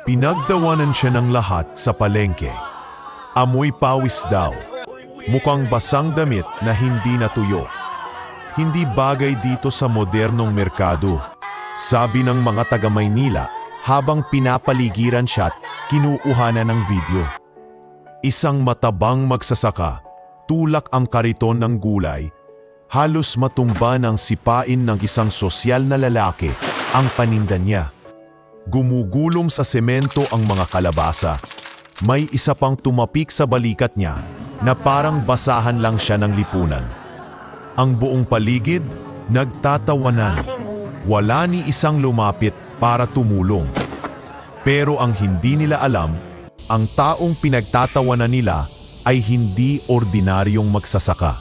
Pinagdawanan siya ng lahat sa palengke. Amoy pawis daw. Mukhang basang damit na hindi natuyo. Hindi bagay dito sa modernong merkado, sabi ng mga taga-Maynila habang pinapaligiran siya at kinuuhanan ng video. Isang matabang magsasaka, tulak ang kariton ng gulay, halos matumba ng sipain ng isang sosyal na lalaki ang paninda niya. Gumugulong sa semento ang mga kalabasa. May isa pang tumapik sa balikat niya na parang basahan lang siya ng lipunan. Ang buong paligid nagtatawanan. Wala ni isang lumapit para tumulong. Pero ang hindi nila alam, ang taong pinagtatawanan nila ay hindi ordinaryong magsasaka.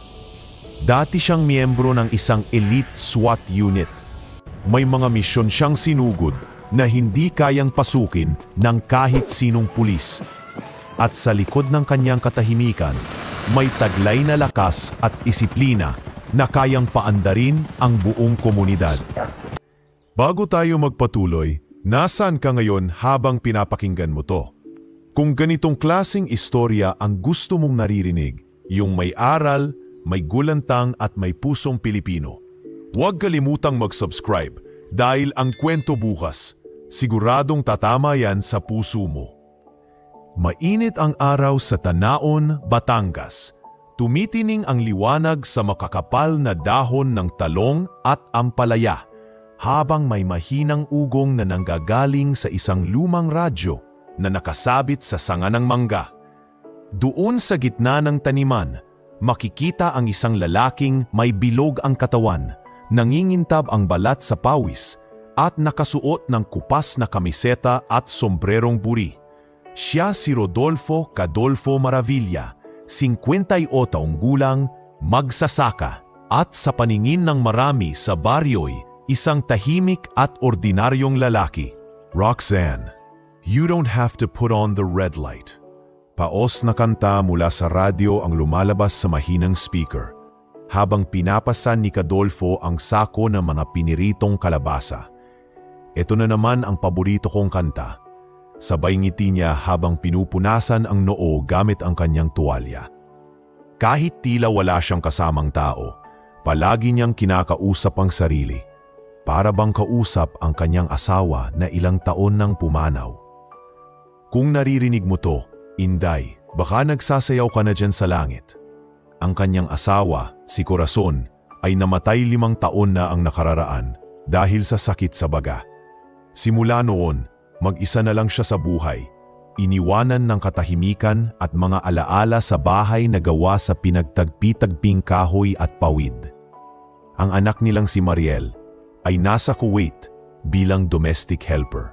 Dati siyang miyembro ng isang elite SWAT unit. May mga misyon siyang sinugod na hindi kayang pasukin ng kahit sinong pulis. At sa likod ng kanyang katahimikan, may taglay na lakas at disiplina na kayang paandarin ang buong komunidad. Bago tayo magpatuloy, nasaan ka ngayon habang pinapakinggan mo to? Kung ganitong klaseng istorya ang gusto mong naririnig, yung may aral, may gulantang at may pusong Pilipino, huwag kalimutang mag-subscribe dahil ang kwento bukas, siguradong tatama yan sa puso mo. Mainit ang araw sa Tanaon, Batangas. Tumitining ang liwanag sa makakapal na dahon ng talong at ampalaya habang may mahinang ugong na nanggagaling sa isang lumang radyo na nakasabit sa sanga ng mangga. Doon sa gitna ng taniman, makikita ang isang lalaking may bilog ang katawan, nangingintab ang balat sa pawis at nakasuot ng kupas na kamiseta at sombrerong buri. Siya si Rodolfo Cadolfo Maravilla, 58 taong gulang, magsasaka, at sa paningin ng marami sa baryo'y isang tahimik at ordinaryong lalaki. Roxanne, you don't have to put on the red light. Paos na kanta mula sa radyo ang lumalabas sa mahinang speaker, habang pinapasan ni Cadolfo ang sako ng mga piniritong kalabasa. Ito na naman ang paborito kong kanta. Sabay ngiti niya habang pinupunasan ang noo gamit ang kanyang tuwalya. Kahit tila wala siyang kasamang tao, palagi niyang kinakausap ang sarili. Para bang kausap ang kanyang asawa na ilang taon nang pumanaw. Kung naririnig mo to, Inday, baka nagsasayaw ka na dyan sa langit. Ang kanyang asawa, si Corazon, ay namatay 5 taon na ang nakararaan dahil sa sakit sa baga. Simula noon, mag-isa na lang siya sa buhay, iniwanan ng katahimikan at mga alaala sa bahay na gawa sa pinagtagpi-tagping kahoy at pawid. Ang anak nilang si Mariel ay nasa Kuwait bilang domestic helper.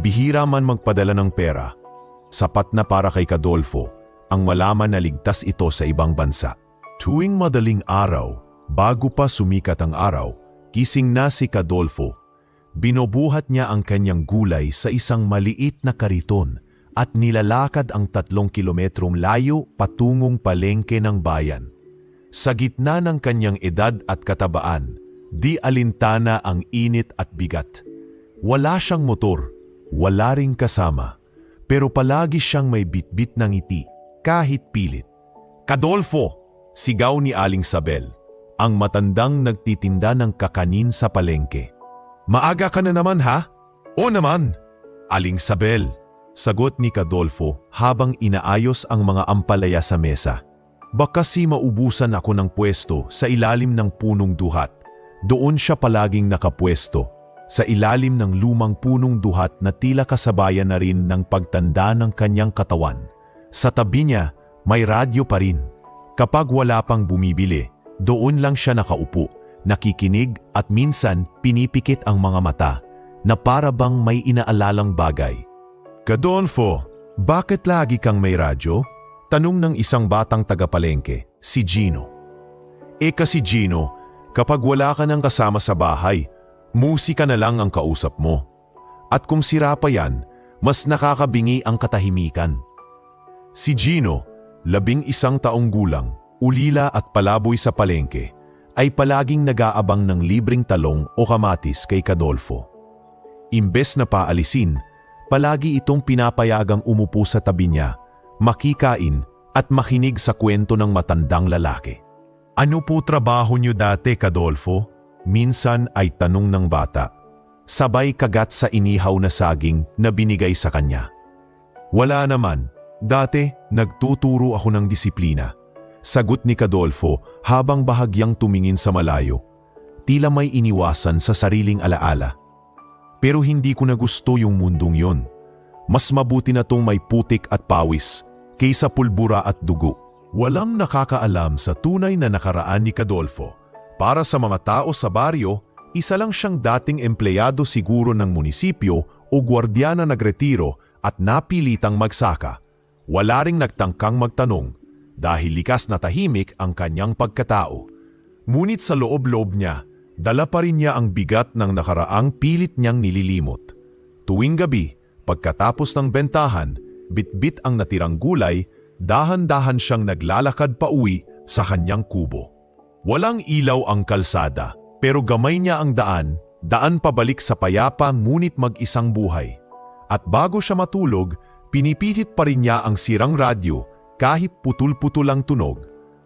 Bihira man magpadala ng pera, sapat na para kay Cadolfo ang malaman na ligtas ito sa ibang bansa. Tuwing madaling araw, bago pa sumikat ang araw, gising na si Cadolfo. Binubuhat niya ang kanyang gulay sa isang maliit na kariton at nilalakad ang 3 kilometrong layo patungong palengke ng bayan. Sa gitna ng kanyang edad at katabaan, di alintana ang init at bigat. Wala siyang motor, wala ring kasama, pero palagi siyang may bitbit ng ngiti kahit pilit. "Cadolfo!" sigaw ni Aling Sabel, ang matandang nagtitinda ng kakanin sa palengke. "Maaga ka na naman ha?" "O naman, Aling Sabel," sagot ni Cadolfo habang inaayos ang mga ampalaya sa mesa. "Baka si maubusan ako ng pwesto sa ilalim ng punong duhat." Doon siya palaging nakapwesto, sa ilalim ng lumang punong duhat na tila kasabayan na rin ng pagtanda ng kanyang katawan. Sa tabi niya, may radyo pa rin. Kapag wala pang bumibili, doon lang siya nakaupo, nakikinig at minsan pinipikit ang mga mata na para bang may inaalalang bagay. "Cadolfo, bakit lagi kang may radyo?" tanong ng isang batang tagapalengke, si Gino. Kasi Gino, kapag wala ka nang kasama sa bahay, musika na lang ang kausap mo. At kung sira pa yan, mas nakakabingi ang katahimikan. Si Gino, 11 taong gulang, ulila at palaboy sa palengke, ay palaging nag-aabang ng libreng talong o kamatis kay Cadolfo. Imbes na paalisin, palagi itong pinapayagang umupo sa tabi niya, makikain at makinig sa kwento ng matandang lalaki. "Ano po trabaho niyo dati, Kadolfo?" minsan ay tanong ng bata. Sabay kagat sa inihaw na saging na binigay sa kanya. "Wala naman. Dati, nagtuturo ako ng disiplina." Sagot ni Kadolfo habang bahagyang tumingin sa malayo. Tila may iniwasan sa sariling alaala. "Pero hindi ko na gusto yung mundong yon. Mas mabuti na tong may putik at pawis kaysa pulbura at dugo." Walang nakakaalam sa tunay na nakaraan ni Kadolfo. Para sa mga tao sa baryo, isa lang siyang dating empleyado siguro ng munisipyo o gwardiya na nagretiro at napilitang magsaka. Wala ring nagtangkang magtanong dahil likas na tahimik ang kanyang pagkatao. Ngunit sa loob-loob niya, dala pa rin niya ang bigat ng nakaraang pilit niyang nililimot. Tuwing gabi, pagkatapos ng bentahan, bitbit ang natirang gulay, dahan-dahan siyang naglalakad pauwi sa kanyang kubo. Walang ilaw ang kalsada, pero gamay niya ang daan pabalik sa payapa ngunit mag-isang buhay. At bago siya matulog, pinipitit pa rin niya ang sirang radyo kahit putul-putul ang tunog.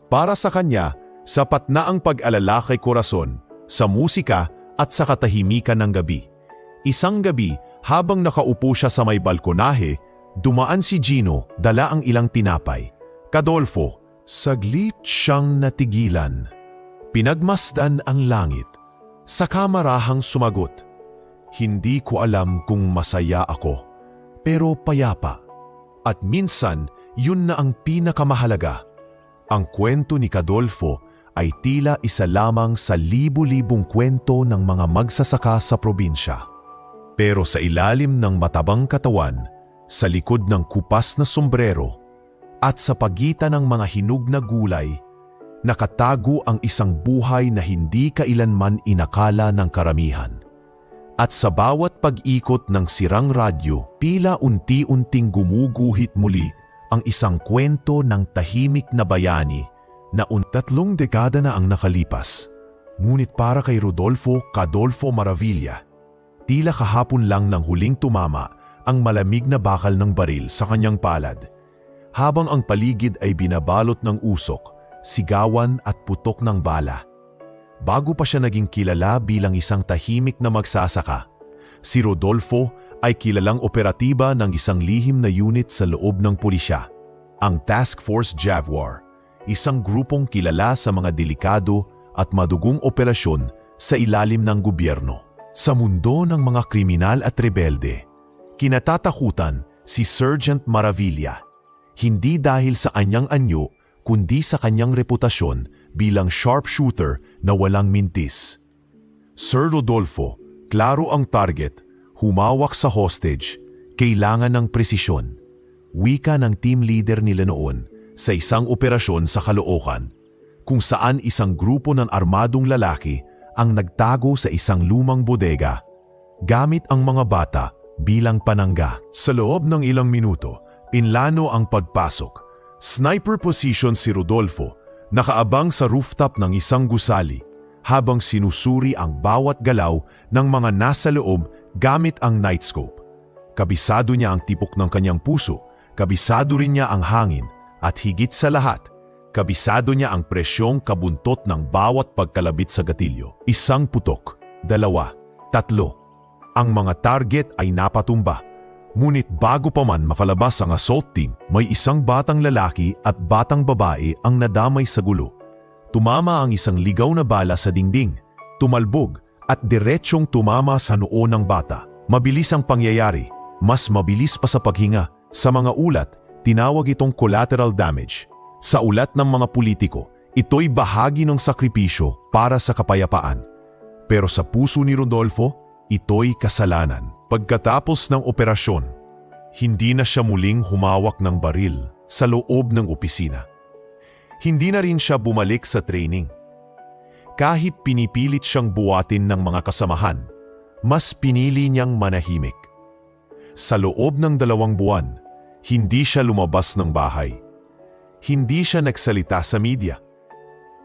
Para sa kanya, sapat na ang pag-alala kay Corazon, sa musika at sa katahimikan ng gabi. Isang gabi, habang nakaupo siya sa may balkonahe, dumaan si Gino, dala ang ilang tinapay. "Kadolfo." Saglit siyang natigilan. Pinagmasdan ang langit. Saka marahang sumagot, "Hindi ko alam kung masaya ako, pero payapa. At minsan, yun na ang pinakamahalaga." Ang kwento ni Kadolfo ay tila isa lamang sa libu-libong kwento ng mga magsasaka sa probinsya. Pero sa ilalim ng matabang katawan, sa likod ng kupas na sombrero, at sa pagitan ng mga hinog na gulay, nakatago ang isang buhay na hindi kailanman inakala ng karamihan. At sa bawat pag-ikot ng sirang radyo, tila unti-unting gumuguhit muli ang isang kwento ng tahimik na bayani na 3 dekada na ang nakalipas. Ngunit para kay Rodolfo Kadolfo Maravilla, tila kahapon lang nang huling tumama ang malamig na bakal ng baril sa kanyang palad, habang ang paligid ay binabalot ng usok, sigawan at putok ng bala. Bago pa siya naging kilala bilang isang tahimik na magsasaka, si Rodolfo ay kilalang operatiba ng isang lihim na unit sa loob ng pulisya, ang Task Force Jaguar, isang grupong kilala sa mga delikado at madugong operasyon sa ilalim ng gobyerno. Sa mundo ng mga kriminal at rebelde, kinatatakutan si Sergeant Maravilla, hindi dahil sa anyang anyo kundi sa kanyang reputasyon bilang sharpshooter na walang mintis. Sir Rodolfo, klaro ang target, humawak sa hostage, kailangan ng presisyon. Wika ng team leader nila noon sa isang operasyon sa Caloocan, kung saan isang grupo ng armadong lalaki ang nagtago sa isang lumang bodega, gamit ang mga bata bilang panangga. Sa loob ng ilang minuto, pinlano ang pagpasok. Sniper position si Rodolfo, nakaabang sa rooftop ng isang gusali, habang sinusuri ang bawat galaw ng mga nasa loob gamit ang night scope. Kabisado niya ang tipok ng kanyang puso, kabisado rin niya ang hangin, at higit sa lahat, kabisado niya ang presyong kabuntot ng bawat pagkalabit sa gatilyo. 1 putok, 2, 3. Ang mga target ay napatumba. Ngunit bago pa man makalabas ang assault team, may isang batang lalaki at batang babae ang nadamay sa gulo. Tumama ang isang ligaw na bala sa dingding, tumalbog at diretsyong tumama sa noo ng bata. Mabilis ang pangyayari, mas mabilis pa sa paghinga. Sa mga ulat, tinawag itong collateral damage. Sa ulat ng mga politiko, ito'y bahagi ng sakripisyo para sa kapayapaan. Pero sa puso ni Rodolfo, ito'y kasalanan. Pagkatapos ng operasyon, hindi na siya muling humawak ng baril sa loob ng opisina. Hindi na rin siya bumalik sa training. Kahit pinipilit siyang buhatin ng mga kasamahan, mas pinili niyang manahimik. Sa loob ng 2 buwan, hindi siya lumabas ng bahay. Hindi siya nagsalita sa media.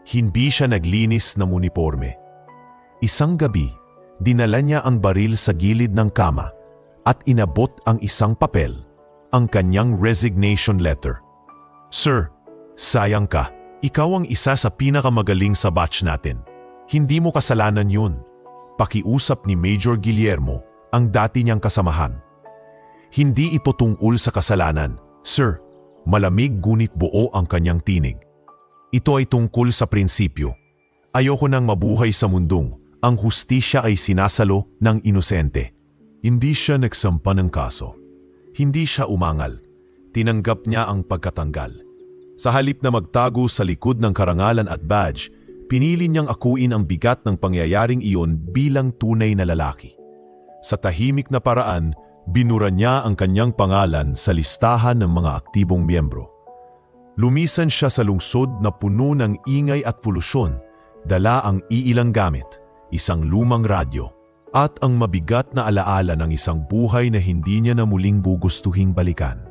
Hindi siya naglinis ng uniforme. Isang gabi, dinala niya ang baril sa gilid ng kama at inabot ang isang papel, ang kanyang resignation letter. "Sir, sayang ka. Ikaw ang isa sa pinakamagaling sa batch natin. Hindi mo kasalanan yun." Pakiusap ni Major Guillermo, ang dati niyang kasamahan. "Hindi ito tungkol sa kasalanan, sir." Malamig ngunit buo ang kanyang tinig. "Ito ay tungkol sa prinsipyo. Ayoko nang mabuhay sa mundong ang hustisya ay sinasalo ng inosente." Hindi siya nagsampa ng kaso. Hindi siya umangal. Tinanggap niya ang pagkatanggal. Sa halip na magtago sa likod ng karangalan at badge, pinili niyang akuin ang bigat ng pangyayaring iyon bilang tunay na lalaki. Sa tahimik na paraan, binura niya ang kanyang pangalan sa listahan ng mga aktibong miyembro. Lumisan siya sa lungsod na puno ng ingay at polusyon, dala ang iilang gamit, isang lumang radyo, at ang mabigat na alaala ng isang buhay na hindi niya na muling gugustuhing balikan.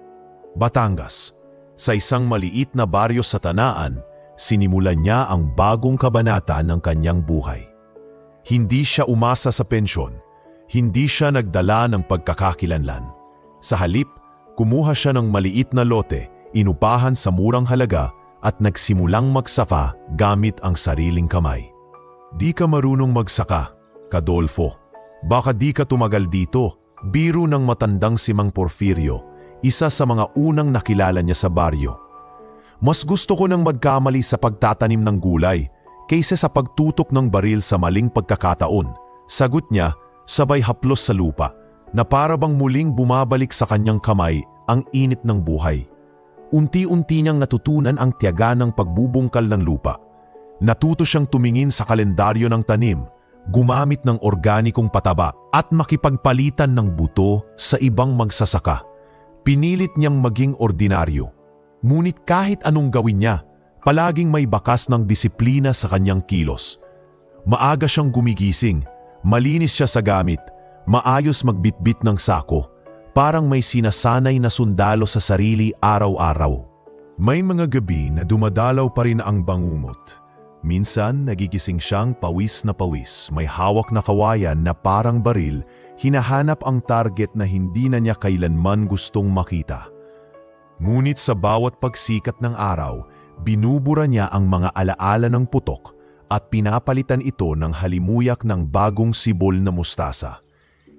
Batangas, sa isang maliit na baryo sa Tanaan, sinimulan niya ang bagong kabanata ng kanyang buhay. Hindi siya umasa sa pensyon, hindi siya nagdala ng pagkakakilanlan. Sa halip, kumuha siya ng maliit na lote, inupahan sa murang halaga at nagsimulang magsaka gamit ang sariling kamay. "Di ka marunong magsaka, Kadolfo. Baka di ka tumagal dito," biro ng matandang si Mang Porfirio, isa sa mga unang nakilala niya sa baryo. "Mas gusto ko nang magkamali sa pagtatanim ng gulay kaysa sa pagtutok ng baril sa maling pagkakataon," sagot niya sabay haplos sa lupa na para bang muling bumabalik sa kanyang kamay ang init ng buhay. Unti-unti niyang natutunan ang tiyaga ng pagbubungkal ng lupa. Natuto siyang tumingin sa kalendaryo ng tanim, gumamit ng organikong pataba at makipagpalitan ng buto sa ibang magsasaka. Pinilit niyang maging ordinaryo. Ngunit kahit anong gawin niya, palaging may bakas ng disiplina sa kanyang kilos. Maaga siyang gumigising, malinis siya sa gamit, maayos magbitbit ng sako, parang may sinasanay na sundalo sa sarili araw-araw. May mga gabi na dumadalaw pa rin ang bangungot. Minsan nagigising siyang pawis na pawis, may hawak na kawayan na parang baril, hinahanap ang target na hindi na niya kailanman gustong makita. Ngunit sa bawat pagsikat ng araw, binubura niya ang mga alaala ng putok at pinapalitan ito ng halimuyak ng bagong sibol na mustasa.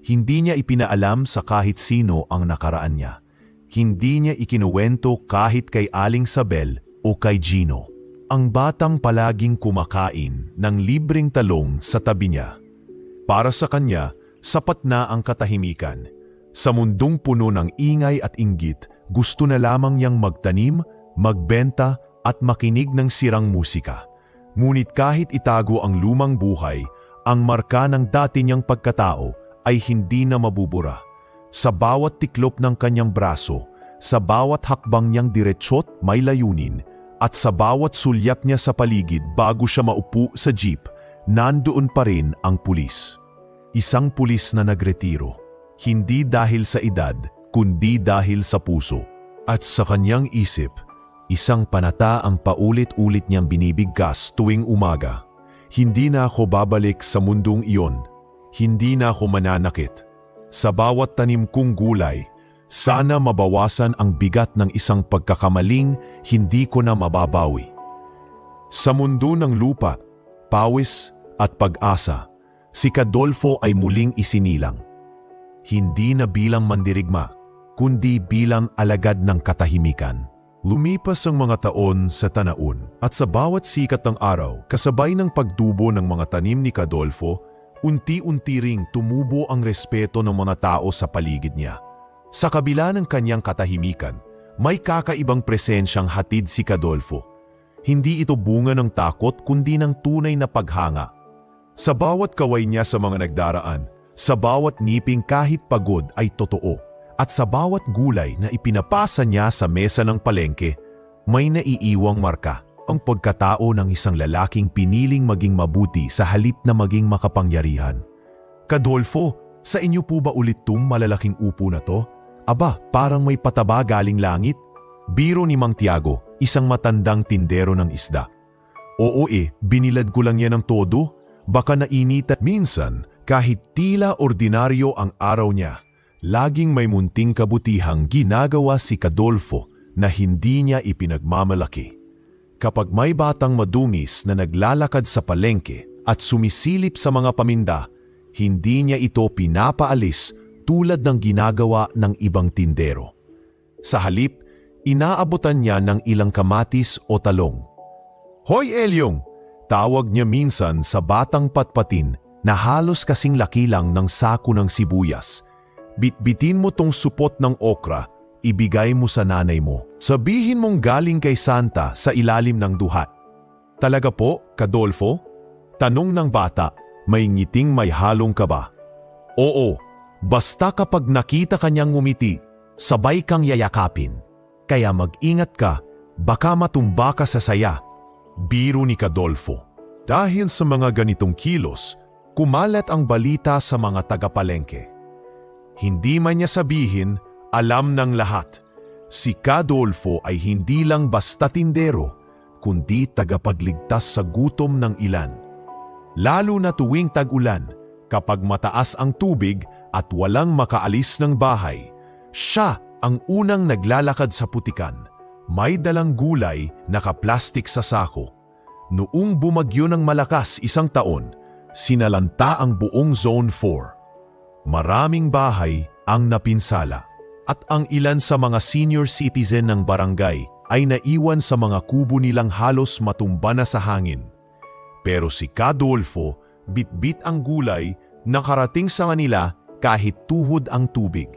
Hindi niya ipinaalam sa kahit sino ang nakaraan niya. Hindi niya ikinuwento kahit kay Aling Sabel o kay Gino, ang batang palaging kumakain ng libreng talong sa tabi niya. Para sa kanya, sapat na ang katahimikan. Sa mundong puno ng ingay at inggit, gusto na lamang niyang magtanim, magbenta at makinig ng sirang musika. Ngunit kahit itago ang lumang buhay, ang marka ng dati niyang pagkatao ay hindi na mabubura. Sa bawat tiklop ng kanyang braso, sa bawat hakbang niyang diretsot may layunin, at sa bawat sulyap niya sa paligid bago siya maupo sa jeep, nandoon pa rin ang pulis. Isang pulis na nagretiro, hindi dahil sa edad, kundi dahil sa puso. At sa kanyang isip, isang panata ang paulit-ulit niyang binibigkas tuwing umaga. Hindi na ako babalik sa mundong iyon. Hindi na ako mananakit. Sa bawat tanim kong gulay, sana mabawasan ang bigat ng isang pagkakamaling hindi ko na mababawi. Sa mundo ng lupa, pawis at pag-asa, si Kadolfo ay muling isinilang. Hindi na bilang mandirigma, kundi bilang alagad ng katahimikan. Lumipas ang mga taon sa Tanaon at sa bawat sikat ng araw, kasabay ng pagdubo ng mga tanim ni Kadolfo, unti-unti ring tumubo ang respeto ng mga tao sa paligid niya. Sa kabila ng kanyang katahimikan, may kakaibang presensyang hatid si Kadolfo. Hindi ito bunga ng takot kundi ng tunay na paghanga. Sa bawat kaway niya sa mga nagdaraan, sa bawat ngiping kahit pagod ay totoo, at sa bawat gulay na ipinapasa niya sa mesa ng palengke, may naiiwang marka, ang pagkatao ng isang lalaking piniling maging mabuti sa halip na maging makapangyarihan. Kadolfo, sa inyo po ba ulit tong malalaking upo na to? Aba, parang may pataba galing langit. Biro ni Mang Tiago, isang matandang tindero ng isda. Oo binilad ko lang yan ng todo. Baka nainitan. Minsan, kahit tila ordinaryo ang araw niya, laging may munting kabutihang ginagawa si Cadolfo na hindi niya ipinagmamalaki. Kapag may batang madungis na naglalakad sa palengke at sumisilip sa mga paminda, hindi niya ito pinapaalis tulad ng ginagawa ng ibang tindero. Sa halip, inaabutan niya ng ilang kamatis o talong. "Hoy Elyong!" tawag niya minsan sa batang patpatin na halos kasing laki lang ng sako ng sibuyas. "Bitbitin mo tong supot ng okra, ibigay mo sa nanay mo. Sabihin mong galing kay Santa sa ilalim ng duhat." "Talaga po, Cadolfo?" tanong ng bata, may ngiting may halong kaba. "Oo, basta kapag nakita kanyang ngumiti, sabay kang yayakapin. Kaya mag-ingat ka, baka matumba ka sa saya." Biro ni Cadolfo. Dahil sa mga ganitong kilos, kumalat ang balita sa mga tagapalengke. Hindi man niya sabihin, alam ng lahat. Si Cadolfo ay hindi lang basta tindero, kundi tagapagligtas sa gutom ng ilan. Lalo na tuwing tag-ulan, kapag mataas ang tubig at walang makaalis ng bahay, siya ang unang naglalakad sa putikan. May dalang gulay naka-plastik sa sako. Noong bumagyo ng malakas isang taon, sinalanta ang buong Zone 4. Maraming bahay ang napinsala at ang ilan sa mga senior citizen ng barangay ay naiwan sa mga kubo nilang halos matumba na sa hangin. Pero si Cadolfo, bitbit ang gulay, nakarating sa kanila kahit tuhod ang tubig.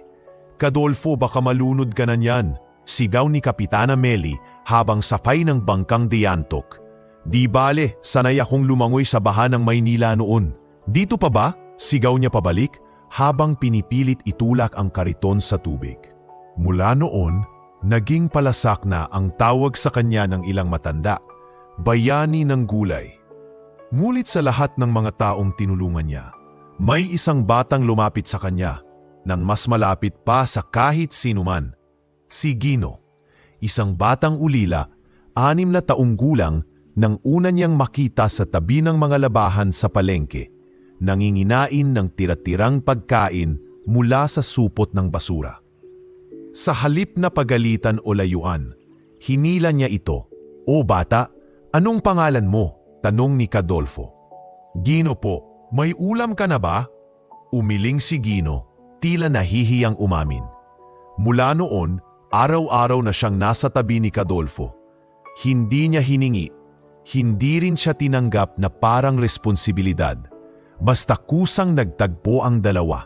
"Cadolfo, baka malunod ka na niyan," sigaw ni Kapitana Meli habang sakay ng bangkang diantok. "Di bale, sanay akong lumangoy sa baha ng Maynila noon." "Dito pa ba?" sigaw niya pabalik habang pinipilit itulak ang kariton sa tubig. Mula noon, naging palasak na ang tawag sa kanya ng ilang matanda, bayani ng gulay. Ngunit sa lahat ng mga taong tinulungan niya, may isang batang lumapit sa kanya, nang mas malapit pa sa kahit sinuman. Si Gino, isang batang ulila, 6 na taong gulang nang una niyang makita sa tabi ng mga labahan sa palengke, nanginginain ng tira-tirang pagkain mula sa supot ng basura. Sa halip na pagalitan o layuan, hinila niya ito. "O bata, anong pangalan mo?" tanong ni Cadolfo. "Gino po, may ulam ka na ba?" Umiling si Gino, tila nahihiyang umamin. Mula noon, araw-araw na siyang nasa tabi ni Cadolfo. Hindi niya hiningi, hindi rin siya tinanggap na parang responsibilidad. Basta kusang nagtagpo ang dalawa,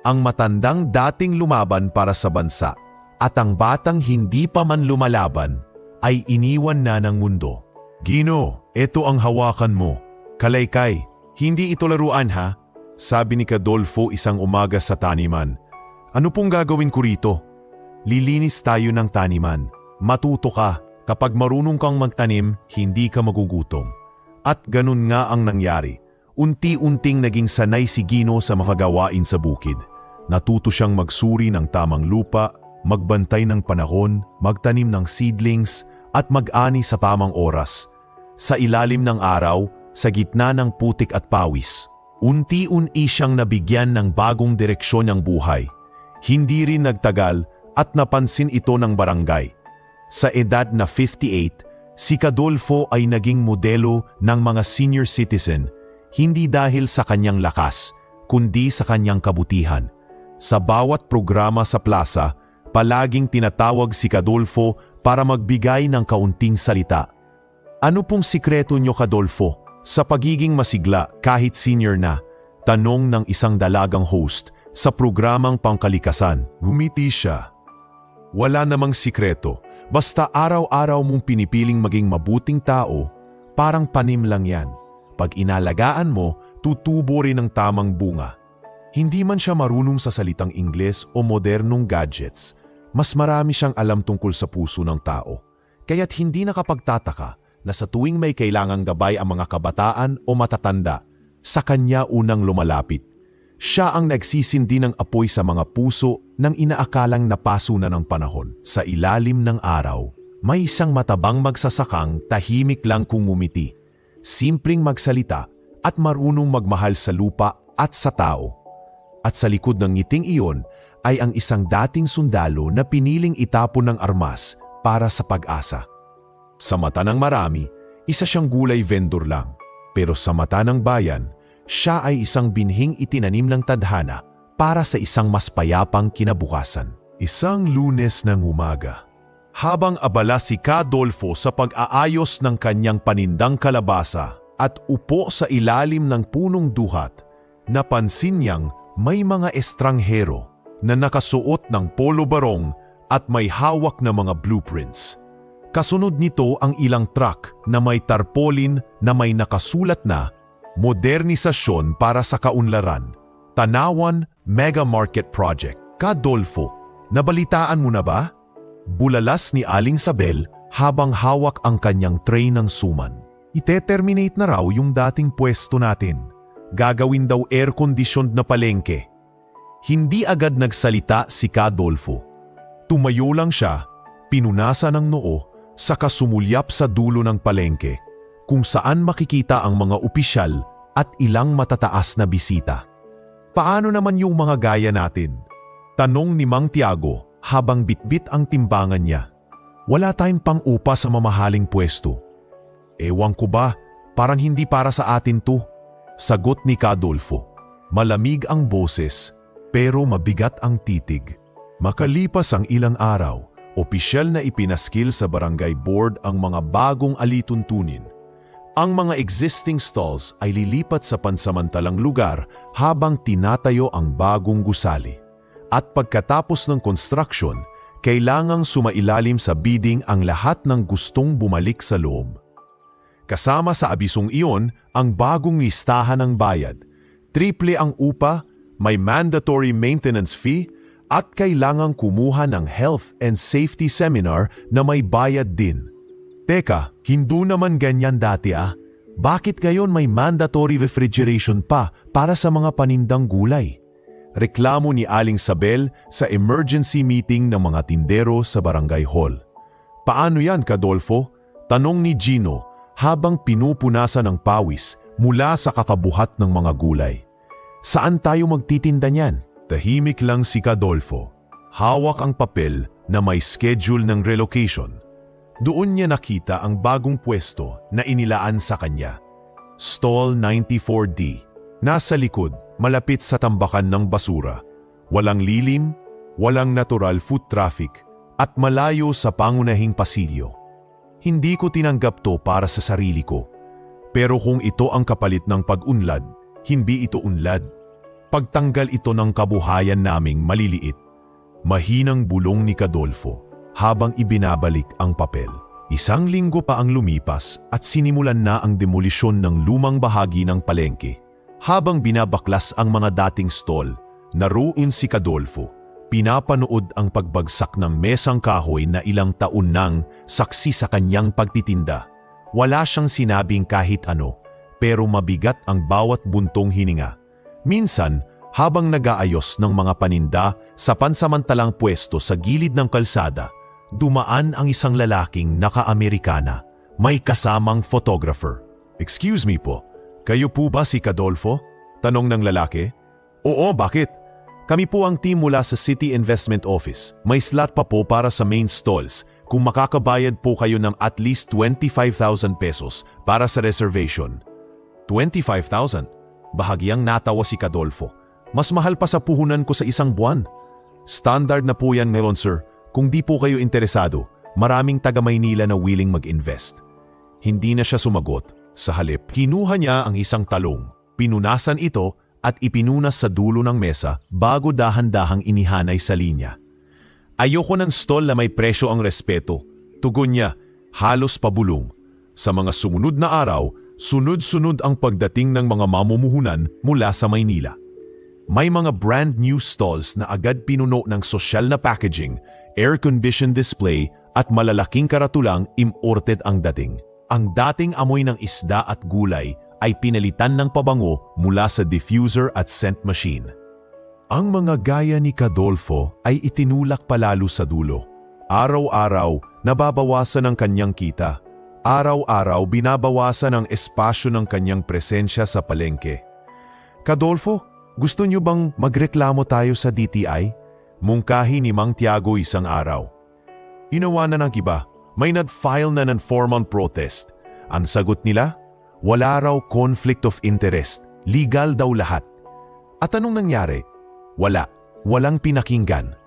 ang matandang dating lumaban para sa bansa at ang batang hindi pa man lumalaban ay iniwan na ng mundo. "Gino, ito ang hawakan mo. Kalaykay, hindi ito laruan ha?" sabi ni Cadolfo isang umaga sa taniman. "Ano pong gagawin ko rito?" "Lilinis tayo ng taniman. Matuto ka. Kapag marunong kang magtanim, hindi ka magugutom." At ganun nga ang nangyari. Unti-unting naging sanay si Gino sa mga gawain sa bukid. Natuto siyang magsuri ng tamang lupa, magbantay ng panahon, magtanim ng seedlings, at mag-ani sa tamang oras. Sa ilalim ng araw, sa gitna ng putik at pawis, unti-unti siyang nabigyan ng bagong direksyon ng buhay. Hindi rin nagtagal at napansin ito ng barangay. Sa edad na 58, si Cadolfo ay naging modelo ng mga senior citizen, hindi dahil sa kanyang lakas, kundi sa kanyang kabutihan. Sa bawat programa sa plaza, palaging tinatawag si Cadolfo para magbigay ng kaunting salita. "Ano pong sikreto niyo, Cadolfo, sa pagiging masigla kahit senior na?" tanong ng isang dalagang host sa programang pangkalikasan. Ngumiti siya. "Wala namang sikreto, basta araw-araw mong pinipiling maging mabuting tao, parang panim lang yan. Pag inalagaan mo, tutubo rin ng tamang bunga." Hindi man siya marunong sa salitang Ingles o modernong gadgets, mas marami siyang alam tungkol sa puso ng tao. Kaya't hindi nakapagtataka na sa tuwing may kailangang gabay ang mga kabataan o matatanda, sa kanya unang lumalapit. Siya ang nagsisindi ng apoy sa mga puso ng inaakalang napaso na ng panahon. Sa ilalim ng araw, may isang matabang magsasakang tahimik lang kung ngumiti, simpleng magsalita at marunong magmahal sa lupa at sa tao. At sa likod ng ngiting iyon ay ang isang dating sundalo na piniling itapon ng armas para sa pag-asa. Sa mata ng marami, isa siyang gulay vendor lang. Pero sa mata ng bayan, siya ay isang binhing itinanim ng tadhana para sa isang mas payapang kinabukasan. Isang Lunes ng umaga, habang abala si Cadolfo sa pag-aayos ng kanyang panindang kalabasa at upo sa ilalim ng punong duhat, napansin niyang may mga estranghero na nakasuot ng polo barong at may hawak na mga blueprints. Kasunod nito ang ilang truck na may tarpaulin na may nakasulat na Modernisasyon para sa Kaunlaran, Tanawan Mega Market Project. Cadolfo, nabalitaan mo na ba? Bulalas ni Aling Sabel habang hawak ang kanyang tray ng suman. Ite-terminate na raw yung dating pwesto natin. Gagawin daw air-conditioned na palengke. Hindi agad nagsalita si Cadolfo. Tumayo lang siya, pinunasa ng noo, saka sumulyap sa dulo ng palengke kung saan makikita ang mga opisyal at ilang matataas na bisita. Paano naman yung mga gaya natin? Tanong ni Mang Tiago habang bitbit ang timbangan niya. Wala tayong pang-upa sa mamahaling pwesto. Ewan ko ba, parang hindi para sa atin to. Sagot ni Cadolfo. Malamig ang boses, pero mabigat ang titig. Makalipas ang ilang araw, opisyal na ipinaskil sa barangay board ang mga bagong alituntunin. Ang mga existing stalls ay lilipat sa pansamantalang lugar habang tinatayo ang bagong gusali. At pagkatapos ng construction, kailangang sumailalim sa bidding ang lahat ng gustong bumalik sa loob. Kasama sa abisong iyon ang bagong listahan ng bayad. Triple ang upa, may mandatory maintenance fee, at kailangang kumuha ng health and safety seminar na may bayad din. Teka, hindi naman ganyan dati ah. Bakit ngayon may mandatory refrigeration pa para sa mga panindang gulay? Reklamo ni Aling Sabel sa emergency meeting ng mga tindero sa barangay hall. Paano yan, Cadolfo? Tanong ni Gino habang pinupunasan ng pawis mula sa kakabuhat ng mga gulay. Saan tayo magtitinda niyan? Tahimik lang si Cadolfo. Hawak ang papel na may schedule ng relocation. Doon niya nakita ang bagong pwesto na inilaan sa kanya. Stall 94D. Nasa likod, malapit sa tambakan ng basura. Walang lilim, walang natural foot traffic, at malayo sa pangunahing pasilyo. Hindi ko tinanggap to para sa sarili ko. Pero kung ito ang kapalit ng pag-unlad, hindi ito unlad. Pagtanggal ito ng kabuhayan naming maliliit. Mahinang bulong ni Cadolfo habang ibinabalik ang papel. Isang linggo pa ang lumipas at sinimulan na ang demolisyon ng lumang bahagi ng palengke. Habang binabaklas ang mga dating stall, naroon si Cadolfo. Pinapanood ang pagbagsak ng mesang kahoy na ilang taon nang saksi sa kanyang pagtitinda. Wala siyang sinabing kahit ano, pero mabigat ang bawat buntong hininga. Minsan, habang nag-aayos ng mga paninda sa pansamantalang pwesto sa gilid ng kalsada, dumaan ang isang lalaking naka-Amerikana, may kasamang photographer. "Excuse me po, kayo po ba si Cadolfo?" Tanong ng lalaki. "Oo, bakit? Kami po ang team mula sa City Investment Office. May slot pa po para sa main stalls kung makakabayad po kayo ng at least 25,000 pesos para sa reservation." 25,000? Bahagyang natawa si Cadolfo. "Mas mahal pa sa puhunan ko sa isang buwan." "Standard na po yan ngayon, sir. Kung di po kayo interesado, maraming taga-Maynila na willing mag-invest." Hindi na siya sumagot. Sa halip, kinuha niya ang isang talong, pinunasan ito at ipinunas sa dulo ng mesa bago dahan-dahang inihanay sa linya. "Ayoko ng stall na may presyo ang respeto." Tugon niya, halos pabulong. Sa mga sumunod na araw, sunod-sunod ang pagdating ng mga mamumuhunan mula sa Maynila. May mga brand new stalls na agad pinuno ng sosyal na packaging, air-conditioned display at malalaking karatulang imported ang dating. Ang dating amoy ng isda at gulay ay pinalitan ng pabango mula sa diffuser at scent machine. Ang mga gaya ni Cadolfo ay itinulak palalo sa dulo. Araw-araw, nababawasan ang kanyang kita. Araw-araw, binabawasan ang espasyo ng kanyang presensya sa palengke. "Cadolfo, gusto niyo bang magreklamo tayo sa DTI? Mungkahi ni Mang Tiago isang araw. Inawanan ng iba, may nag-file na ng formal protest. Ang sagot nila, wala raw conflict of interest, legal daw lahat. At anong nangyari? Walang pinakinggan.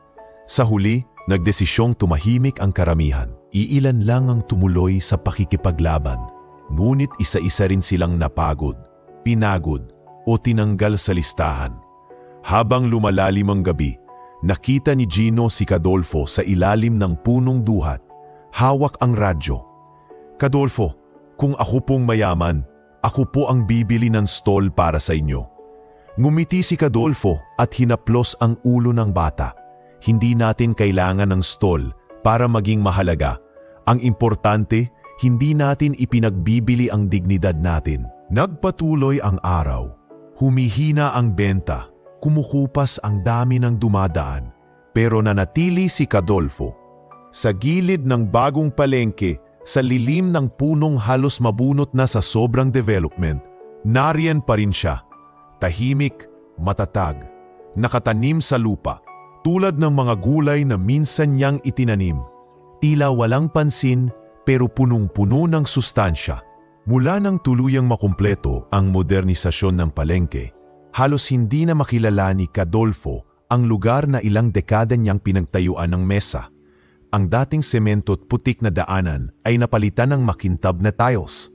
Sa huli, nagdesisyong tumahimik ang karamihan. Iilan lang ang tumuloy sa pakikipaglaban. Ngunit isa-isa rin silang napagod, pinagod o tinanggal sa listahan. Habang lumalalim ang gabi, nakita ni Gino si Cadolfo sa ilalim ng punong duhat. Hawak ang radyo. Cadolfo, kung ako pong mayaman, ako po ang bibili ng stall para sa inyo. Ngumiti si Cadolfo at hinaplos ang ulo ng bata. Hindi natin kailangan ng stall para maging mahalaga. Ang importante, hindi natin ipinagbibili ang dignidad natin. Nagpatuloy ang araw. Humihina ang benta. Kumukupas ang dami ng dumadaan. Pero nanatili si Cadolfo. Sa gilid ng bagong palengke, sa lilim ng punong halos mabunot na sa sobrang development, nariyan pa rin siya. Tahimik, matatag, nakatanim sa lupa, tulad ng mga gulay na minsan niyang itinanim. Tila walang pansin pero punong-puno ng sustansya. Mula nang tuluyang makumpleto ang modernisasyon ng palengke, halos hindi na makilala ni Cadolfo ang lugar na ilang dekada niyang pinagtayuan ng mesa. Ang dating semento at putik na daanan ay napalitan ng makintab na tiles.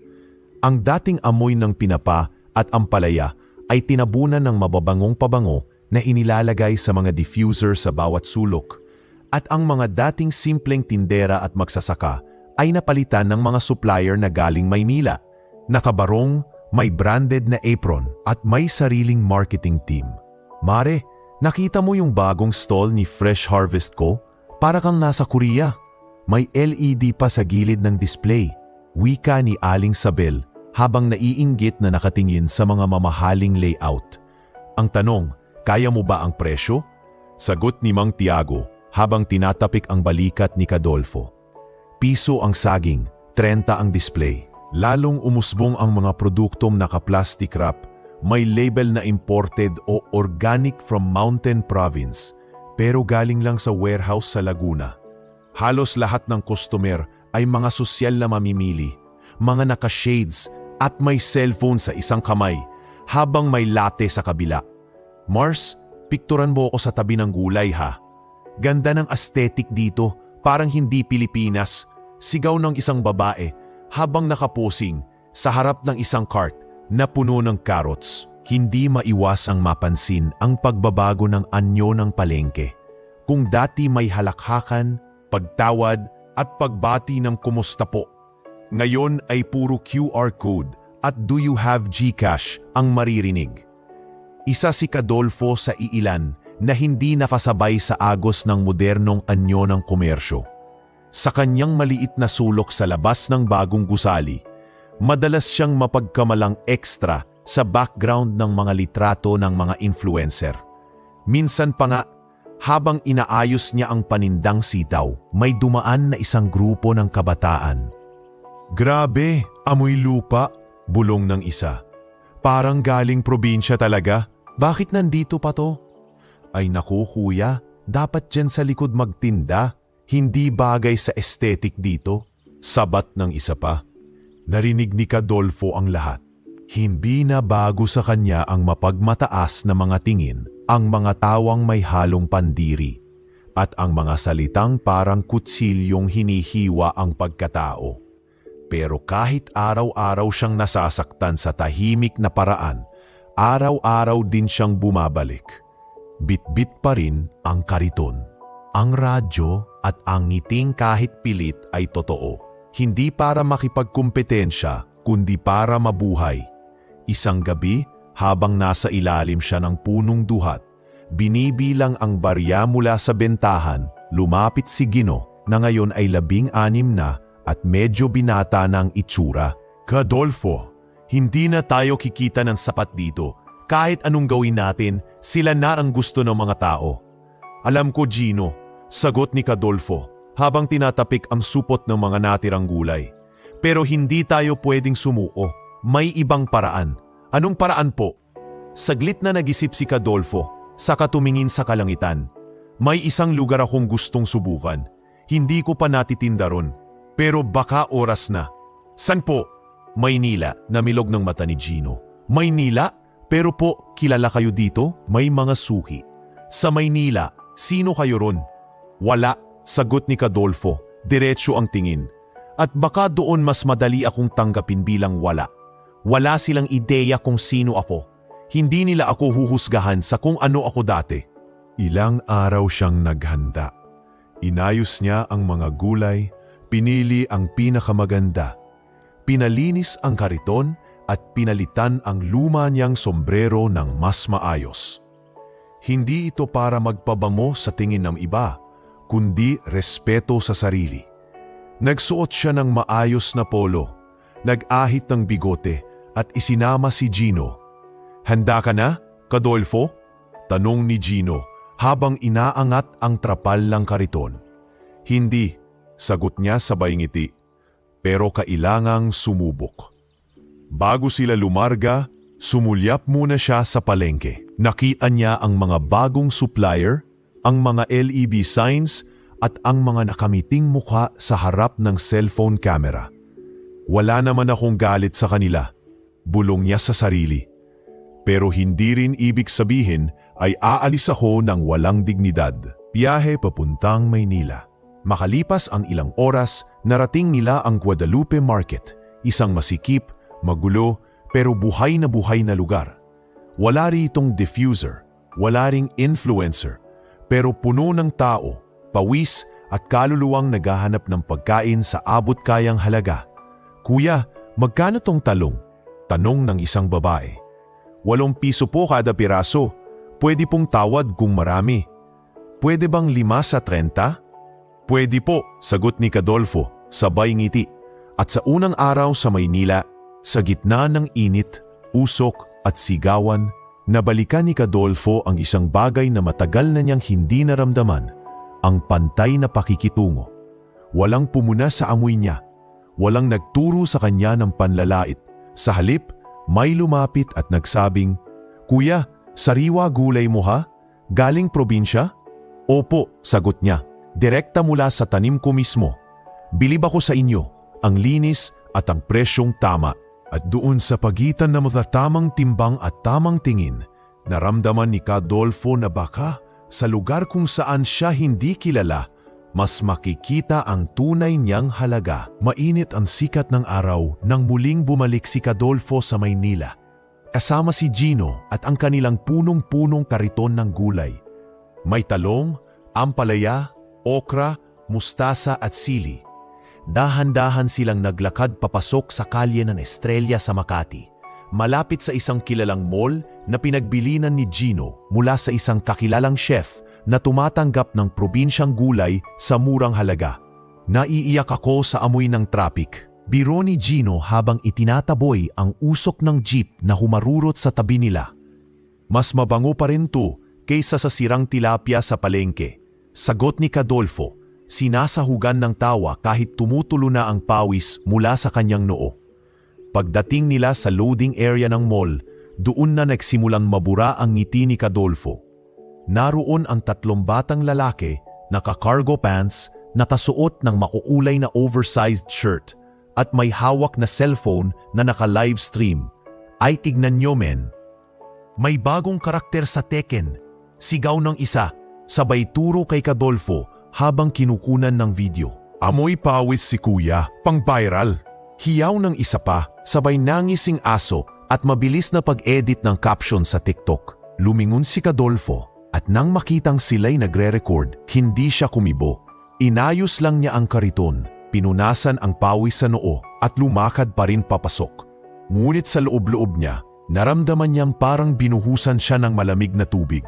Ang dating amoy ng tinapa at ampalaya ay tinabunan ng mababangong pabango na inilalagay sa mga diffuser sa bawat sulok. At ang mga dating simpleng tindera at magsasaka ay napalitan ng mga supplier na galing Maynila. Nakabarong, may branded na apron at may sariling marketing team. Mare, nakita mo yung bagong stall ni Fresh Harvest ko? Para kang nasa Korea. May LED pa sa gilid ng display. Wika ni Aling Sabel habang naiinggit na nakatingin sa mga mamahaling layout. Ang tanong, kaya mo ba ang presyo? Sagot ni Mang Tiago habang tinatapik ang balikat ni Cadolfo. Piso ang saging, 30 ang display. Lalong umusbong ang mga produktong naka-plastic wrap, may label na imported o organic from Mountain Province. Pero galing lang sa warehouse sa Laguna. Halos lahat ng customer ay mga sosyal na mamimili, mga naka-shades at may cellphone sa isang kamay habang may latte sa kabila. Mars, pikturan mo ako sa tabi ng gulay ha. Ganda ng aesthetic dito, parang hindi Pilipinas. Sigaw ng isang babae habang nakaposing sa harap ng isang cart na puno ng carrots. Hindi maiwasang mapansin ang pagbabago ng anyo ng palengke. Kung dati may halakhakan, pagtawad at pagbati ng kumusta po, ngayon ay puro QR code at do you have GCash ang maririnig. Isa si Cadolfo sa iilan na hindi nakasabay sa agos ng modernong anyo ng komersyo. Sa kanyang maliit na sulok sa labas ng bagong gusali, madalas siyang mapagkamalang ekstra sa background ng mga litrato ng mga influencer. Minsan pa nga, habang inaayos niya ang panindang sitaw, may dumaan na isang grupo ng kabataan. Grabe, amoy lupa, bulong ng isa. Parang galing probinsya talaga, bakit nandito pa to? Ay naku kuya, dapat dyan sa likod magtinda, hindi bagay sa aesthetic dito. Sabat ng isa pa. Narinig ni Cadolfo ang lahat. Hindi na bago sa kanya ang mapagmataas na mga tingin, ang mga tawang may halong pandiri, at ang mga salitang parang kutsilyong hinihiwa ang pagkatao. Pero kahit araw-araw siyang nasasaktan sa tahimik na paraan, araw-araw din siyang bumabalik. Bit-bit pa rin ang kariton. Ang radyo at ang ngiting kahit pilit ay totoo. Hindi para makipagkumpetensya, kundi para mabuhay. Isang gabi, habang nasa ilalim siya ng punong duhat, binibilang ang barya mula sa bentahan, lumapit si Gino na ngayon ay 16 na at medyo binata ng itsura. Cadolfo, hindi na tayo kikita ng sapat dito. Kahit anong gawin natin, sila na ang gusto ng mga tao. Alam ko Gino, sagot ni Cadolfo habang tinatapik ang supot ng mga natirang gulay. Pero hindi tayo pwedeng sumuko. May ibang paraan. Anong paraan po? Saglit na nag-isip si Cadolfo, saka tumingin sa kalangitan. May isang lugar akong gustong subukan. Hindi ko pa natitinda ron. Pero baka oras na. San po? Maynila, namilog ng mata ni Gino. Maynila? Pero po, kilala kayo dito? May mga suki. Sa Maynila, sino kayo ron? Wala, sagot ni Cadolfo. Diretso ang tingin. At baka doon mas madali akong tanggapin bilang wala. Wala silang ideya kung sino ako. Hindi nila ako huhusgahan sa kung ano ako dati. Ilang araw siyang naghanda. Inayos niya ang mga gulay, pinili ang pinakamaganda. Pinalinis ang kariton at pinalitan ang luma niyang sombrero ng mas maayos. Hindi ito para magpabango sa tingin ng iba, kundi respeto sa sarili. Nagsuot siya ng maayos na polo, nag-ahit ng bigote at isinama si Gino. Handa ka na, Cadolfo? Tanong ni Gino habang inaangat ang trapal ng kariton. Hindi, sagot niya sabay ngiti, pero kailangang sumubok. Bago sila lumarga, sumulyap muna siya sa palengke. Nakita niya ang mga bagong supplier, ang mga LED signs at ang mga nakamiting mukha sa harap ng cellphone camera. Wala naman akong galit sa kanila, bulong niya sa sarili. Pero hindi rin ibig sabihin ay aalis ako ng walang dignidad. Biyahe papuntang Maynila. Makalipas ang ilang oras, narating nila ang Guadalupe Market, isang masikip, magulo, pero buhay na lugar. Wala ritong diffuser, wala ring influencer, pero puno ng tao, pawis at kaluluwang naghahanap ng pagkain sa abot-kayang halaga. Kuya, magkano tong talong? Tanong ng isang babae. 8 piso po kada piraso. Pwede pong tawad kung marami. Pwede bang 5 sa 30? Pwede po, sagot ni Cadolfo, sabay ngiti. At sa unang araw sa Maynila, sa gitna ng init, usok at sigawan, nabalikan ni Cadolfo ang isang bagay na matagal na niyang hindi naramdaman, ang pantay na pakikitungo. Walang pumuna sa amoy niya, walang nagturo sa kanya ng panlalait. Sa halip, may lumapit at nagsabing, "Kuya, sariwa gulay mo ha? Galing probinsya?" "Opo," sagot niya. "Direkta mula sa tanim ko mismo. Bilib ako sa inyo, ang linis at ang presyong tama." At doon sa pagitan ng tamang timbang at tamang tingin, naramdaman ni Cadolfo na baka sa lugar kung saan siya hindi kilala, mas makikita ang tunay niyang halaga. Mainit ang sikat ng araw nang muling bumalik si Cadolfo sa Maynila. Kasama si Gino at ang kanilang punong-punong kariton ng gulay. May talong, ampalaya, okra, mustasa at sili. Dahan-dahan silang naglakad papasok sa kalye ng Estrella sa Makati, malapit sa isang kilalang mall na pinagbilinan ni Gino mula sa isang kakilalang chef na tumatanggap ng probinsyang gulay sa murang halaga. Naiiyak ako sa amoy ng traffic. Biro ni Gino habang itinataboy ang usok ng jeep na humarurot sa tabi nila. Mas mabango pa rin to kaysa sa sirang tilapia sa palengke. Sagot ni Cadolfo, sinasahugan ng tawa kahit tumutulo na ang pawis mula sa kanyang noo. Pagdating nila sa loading area ng mall, doon na nagsimulang mabura ang ngiti ni Cadolfo. Naroon ang 3 batang lalaki, naka-cargo pants, nakasuot ng makukulay na oversized shirt, at may hawak na cellphone na naka-live stream. "Ay tignan nyo men. May bagong karakter sa Tekken," sigaw ng isa, sabay turo kay Cadolfo habang kinukunan ng video. "Amoy pawis si kuya, pang-viral." Hiyaw ng isa pa, sabay nangising aso at mabilis na pag-edit ng caption sa TikTok. Lumingon si Cadolfo. At nang makitang sila'y nagre-record, hindi siya kumibo. Inayos lang niya ang kariton, pinunasan ang pawis sa noo at lumakad pa rin papasok. Ngunit sa loob-loob niya, naramdaman niyang parang binuhusan siya ng malamig na tubig.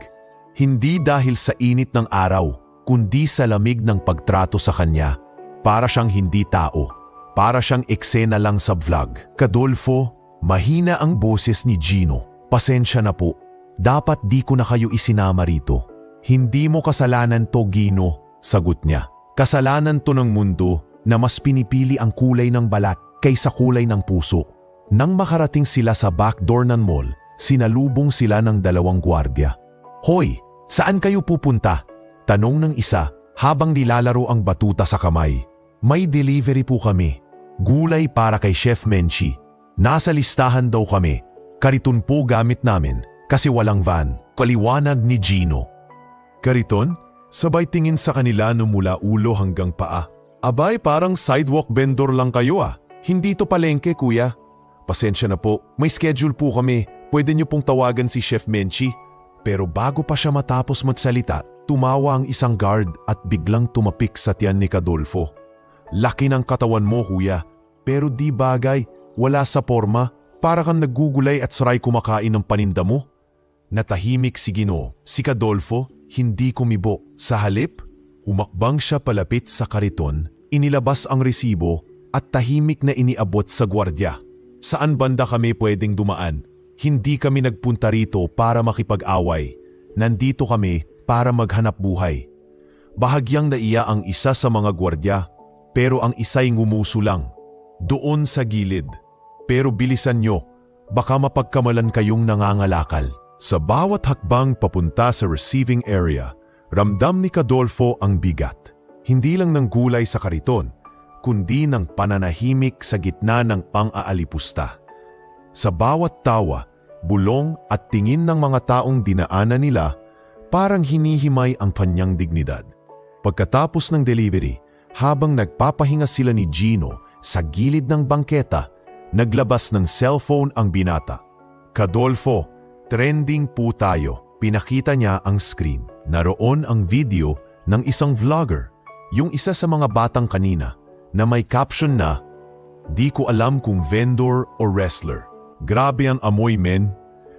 Hindi dahil sa init ng araw, kundi sa lamig ng pagtrato sa kanya. Para siyang hindi tao, para siyang eksena lang sa vlog. "Cadolfo," mahina ang boses ni Gino. "Pasensya na po. Dapat di ko na kayo isinama rito." "Hindi mo kasalanan to, Gino," sagot niya. "Kasalanan to ng mundo na mas pinipili ang kulay ng balat kaysa kulay ng puso." Nang makarating sila sa backdoor ng mall, sinalubong sila ng 2 gwardiya. "Hoy, saan kayo pupunta?" Tanong ng isa habang nilalaro ang batuta sa kamay. May delivery po kami. Gulay para kay Chef Menchie. Nasa listahan daw kami. Kariton po gamit namin kasi walang van. Paliwanag ni Gino. Kariton? Sabay tingin sa kanila no mula ulo hanggang paa. Abay, parang sidewalk vendor lang kayo ah. Hindi to palengke, kuya. Pasensya na po, may schedule po kami. Pwede niyo pong tawagan si Chef Menchie. Pero bago pa siya matapos magsalita, tumawa ang isang guard at biglang tumapik sa tiyan ni Cadolfo. Laki ng katawan mo, kuya. Pero di bagay, wala sa forma. Para kang naggugulay at saray kumakain ng paninda mo. Natahimik si Gino. Si Cadolfo, hindi kumibo. Sa halip, humakbang siya palapit sa kariton, inilabas ang resibo at tahimik na iniabot sa gwardya. Saan banda kami pwedeng dumaan? Hindi kami nagpunta rito para makipag-away. Nandito kami para maghanap buhay. Bahagyang naiya ang isa sa mga gwardya, pero ang isa'y ngumuso lang. Doon sa gilid. Pero bilisan nyo, baka mapagkamalan kayong nangangalakal. Sa bawat hakbang papunta sa receiving area, ramdam ni Cadolfo ang bigat. Hindi lang ng gulay sa kariton, kundi ng pananahimik sa gitna ng pang-aalipusta. Sa bawat tawa, bulong at tingin ng mga taong dinaanan nila, parang hinihimay ang kanyang dignidad. Pagkatapos ng delivery, habang nagpapahinga sila ni Gino sa gilid ng bangketa, naglabas ng cellphone ang binata. Cadolfo, trending po tayo. Pinakita niya ang screen. Naroon ang video ng isang vlogger, yung isa sa mga batang kanina, na may caption na, "Di ko alam kung vendor o wrestler. Grabe ang amoy men,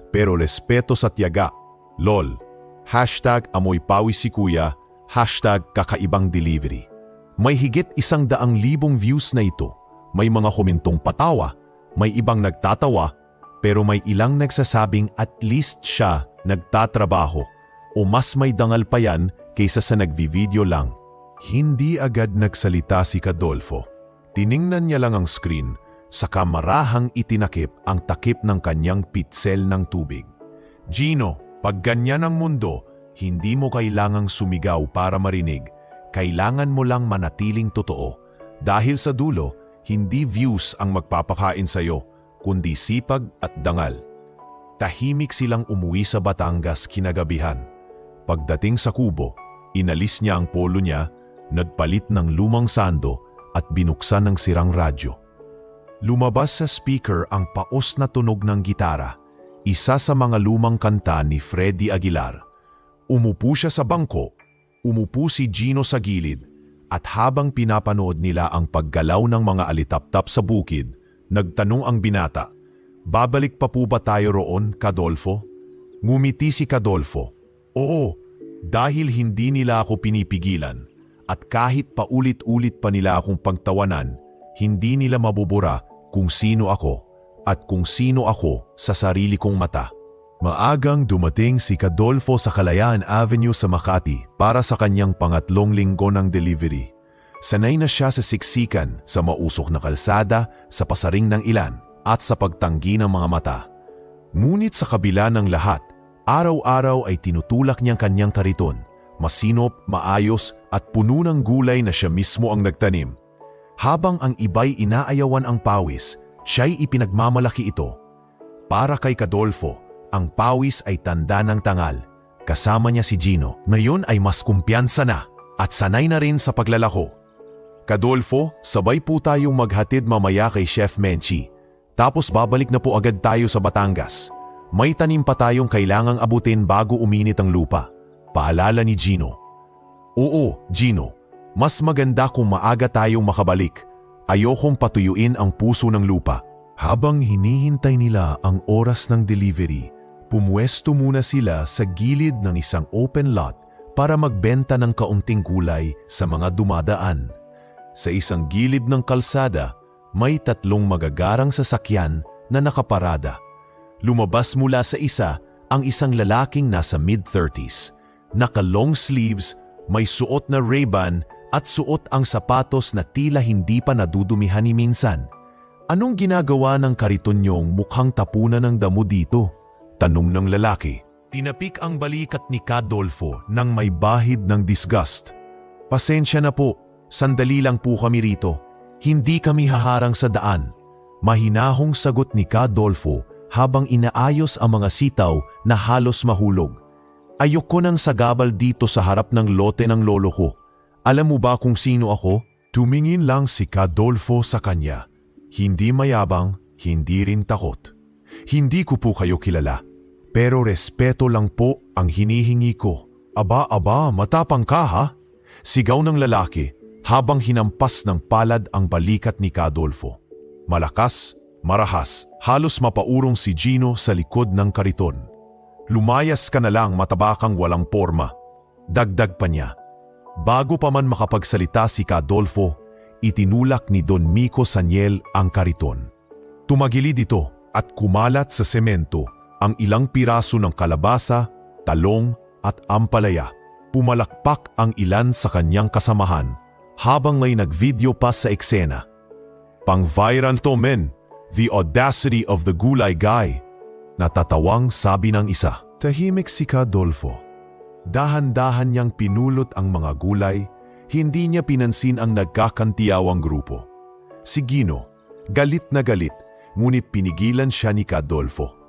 pero respeto sa tiyaga. LOL. Hashtag amoy pawis si kuya. Hashtag kakaibang delivery." May higit 100,000 views na ito. May mga komentong patawa, may ibang nagtatawa, pero may ilang nagsasabing at least siya nagtatrabaho o mas may dangal pa yan kaysa sa nagvi-video lang. Hindi agad nagsalita si Cadolfo. Tiningnan niya lang ang screen, saka marahang itinakip ang takip ng kanyang pitsel ng tubig. Gino, pag ganyan ang mundo, hindi mo kailangang sumigaw para marinig. Kailangan mo lang manatiling totoo. Dahil sa dulo, hindi views ang magpapakain sa'yo, kundi sipag at dangal. Tahimik silang umuwi sa Batangas kinagabihan. Pagdating sa kubo, inalis niya ang polo niya, nagpalit ng lumang sando at binuksan ng sirang radyo. Lumabas sa speaker ang paos na tunog ng gitara, isa sa mga lumang kanta ni Freddy Aguilar. Umupo siya sa bangko, umupo si Gino sa gilid, at habang pinapanood nila ang paggalaw ng mga alitaptap sa bukid, nagtanong ang binata, "Babalik pa po ba tayo roon, Cadolfo?" Ngumiti si Cadolfo. "Oo, dahil hindi nila ako pinipigilan, at kahit paulit-ulit pa nila akong pagtawanan, hindi nila mabubura kung sino ako at kung sino ako sa sarili kong mata." Maagang dumating si Cadolfo sa Kalayaan Avenue sa Makati para sa kanyang pangatlong linggo ng delivery. Sanay na siya sa siksikan, sa mausok na kalsada, sa pasaring ng ilan, at sa pagtanggi ng mga mata. Ngunit sa kabila ng lahat, araw-araw ay tinutulak niyang kanyang kariton, masinop, maayos at puno ng gulay na siya mismo ang nagtanim. Habang ang iba'y inaayawan ang pawis, siya'y ipinagmamalaki ito. Para kay Cadolfo, ang pawis ay tanda ng tangal. Kasama niya si Gino. Ngayon ay mas kumpiyansa na at sanay na rin sa paglalako. "Cadolfo, sabay po tayong maghatid mamaya kay Chef Menchie. Tapos babalik na po agad tayo sa Batangas. May tanim pa tayong kailangang abutin bago uminit ang lupa." Paalala ni Gino. "Oo, Gino. Mas maganda kung maaga tayong makabalik. Ayokong patuyuin ang puso ng lupa." Habang hinihintay nila ang oras ng delivery, pumuesto muna sila sa gilid ng isang open lot para magbenta ng kaunting gulay sa mga dumadaan. Sa isang gilid ng kalsada, may 3 magagarang sasakyan na nakaparada. Lumabas mula sa isa ang isang lalaking nasa mid-30s. Naka-long sleeves, may suot na Ray-Ban at suot ang sapatos na tila hindi pa nadudumihan ni minsan. "Anong ginagawa ng kariton niyong mukhang tapunan ng damo dito?" tanong ng lalaki. Tinapik ang balikat ni Cadolfo nang may bahid ng disgust. Pasensya na po, sandali lang po kami rito. Hindi kami haharang sa daan. Mahinahong sagot ni Cadolfo habang inaayos ang mga sitaw na halos mahulog. Ayoko nang sagabal dito sa harap ng lote ng lolo ko. Alam mo ba kung sino ako? Tumingin lang si Cadolfo sa kanya. Hindi mayabang, hindi rin takot. Hindi ko po kayo kilala. Pero respeto lang po ang hinihingi ko. Aba, matapang ka ha? Sigaw ng lalaki habang hinampas ng palad ang balikat ni Cadolfo. Malakas, marahas, halos mapaurong si Gino sa likod ng kariton. Lumayas ka na lang, matabakang walang porma. Dagdag pa niya. Bago pa man makapagsalita si Cadolfo, itinulak ni Don Mico Saniel ang kariton. Tumagilid ito at kumalat sa semento ang ilang piraso ng kalabasa, talong at ampalaya. Pumalakpak ang ilan sa kanyang kasamahan habang may nagvideo pa sa eksena. Pang-viral to men, the audacity of the gulay guy. Natatawang sabi ng isa. Tahimik si Cadolfo. Dahan-dahan niyang pinulot ang mga gulay, hindi niya pinansin ang nagkakantiyawang grupo. Si Gino, galit na galit, ngunit pinigilan siya ni Cadolfo.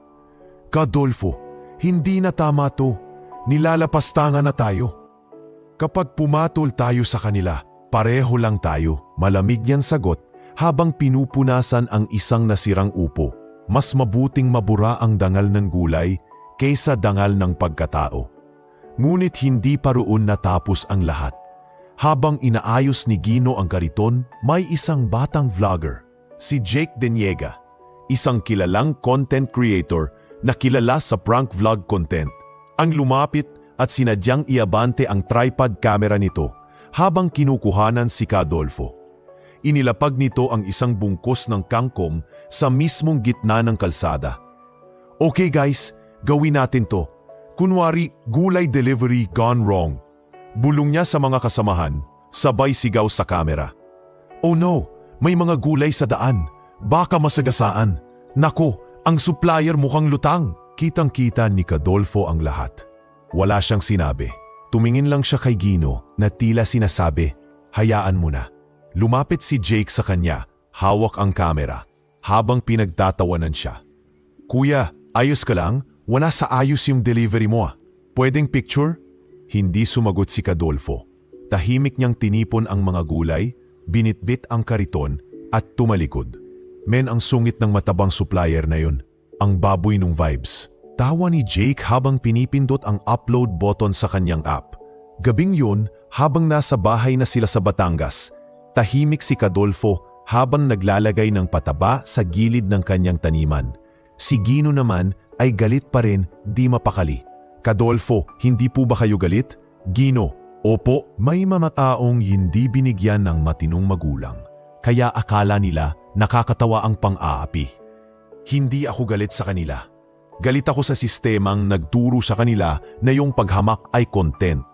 Cadolfo, hindi na tama to. Nilalapastangan na tayo. Kapag pumatol tayo sa kanila, pareho lang tayo. Malamig niyang sagot habang pinupunasan ang isang nasirang upo. Mas mabuting mabura ang dangal ng gulay kaysa dangal ng pagkatao. Ngunit hindi pa roon natapos ang lahat. Habang inaayos ni Gino ang kariton, may isang batang vlogger, si Jake Deniega, isang kilalang content creator na kilala sa prank vlog content, ang lumapit at sinadyang iabante ang tripod camera nito habang kinukuhanan si Cadolfo. Inilapag nito ang isang bungkos ng kangkong sa mismong gitna ng kalsada. Okay guys, gawin natin to. Kunwari, gulay delivery gone wrong. Bulong niya sa mga kasamahan, sabay sigaw sa kamera. Oh no, may mga gulay sa daan. Baka masagasaan. Nako, ang supplier mukhang lutang. Kitang-kita ni Cadolfo ang lahat. Wala siyang sinabi. Tumingin lang siya kay Gino na tila sinasabi, hayaan mo na. Lumapit si Jake sa kanya, hawak ang kamera, habang pinagtatawanan siya. Kuya, ayos ka lang? Wala sa ayos yung delivery mo ah. Pwedeng picture? Hindi sumagot si Cadolfo. Tahimik niyang tinipon ang mga gulay, binitbit ang kariton at tumalikod. Men, ang sungit ng matabang supplier na yun. Ang baboy nung vibes. Tawa ni Jake habang pinipindot ang upload button sa kanyang app. Gabing yun, habang nasa bahay na sila sa Batangas, tahimik si Cadolfo habang naglalagay ng pataba sa gilid ng kanyang taniman. Si Gino naman ay galit pa rin, di mapakali. Cadolfo, hindi po ba kayo galit? Gino, opo, may mga taong hindi binigyan ng matinong magulang. Kaya akala nila nakakatawa ang pang-aapi. Hindi ako galit sa kanila. Galit ako sa sistemang nagturo sa kanila na yung paghamak ay content.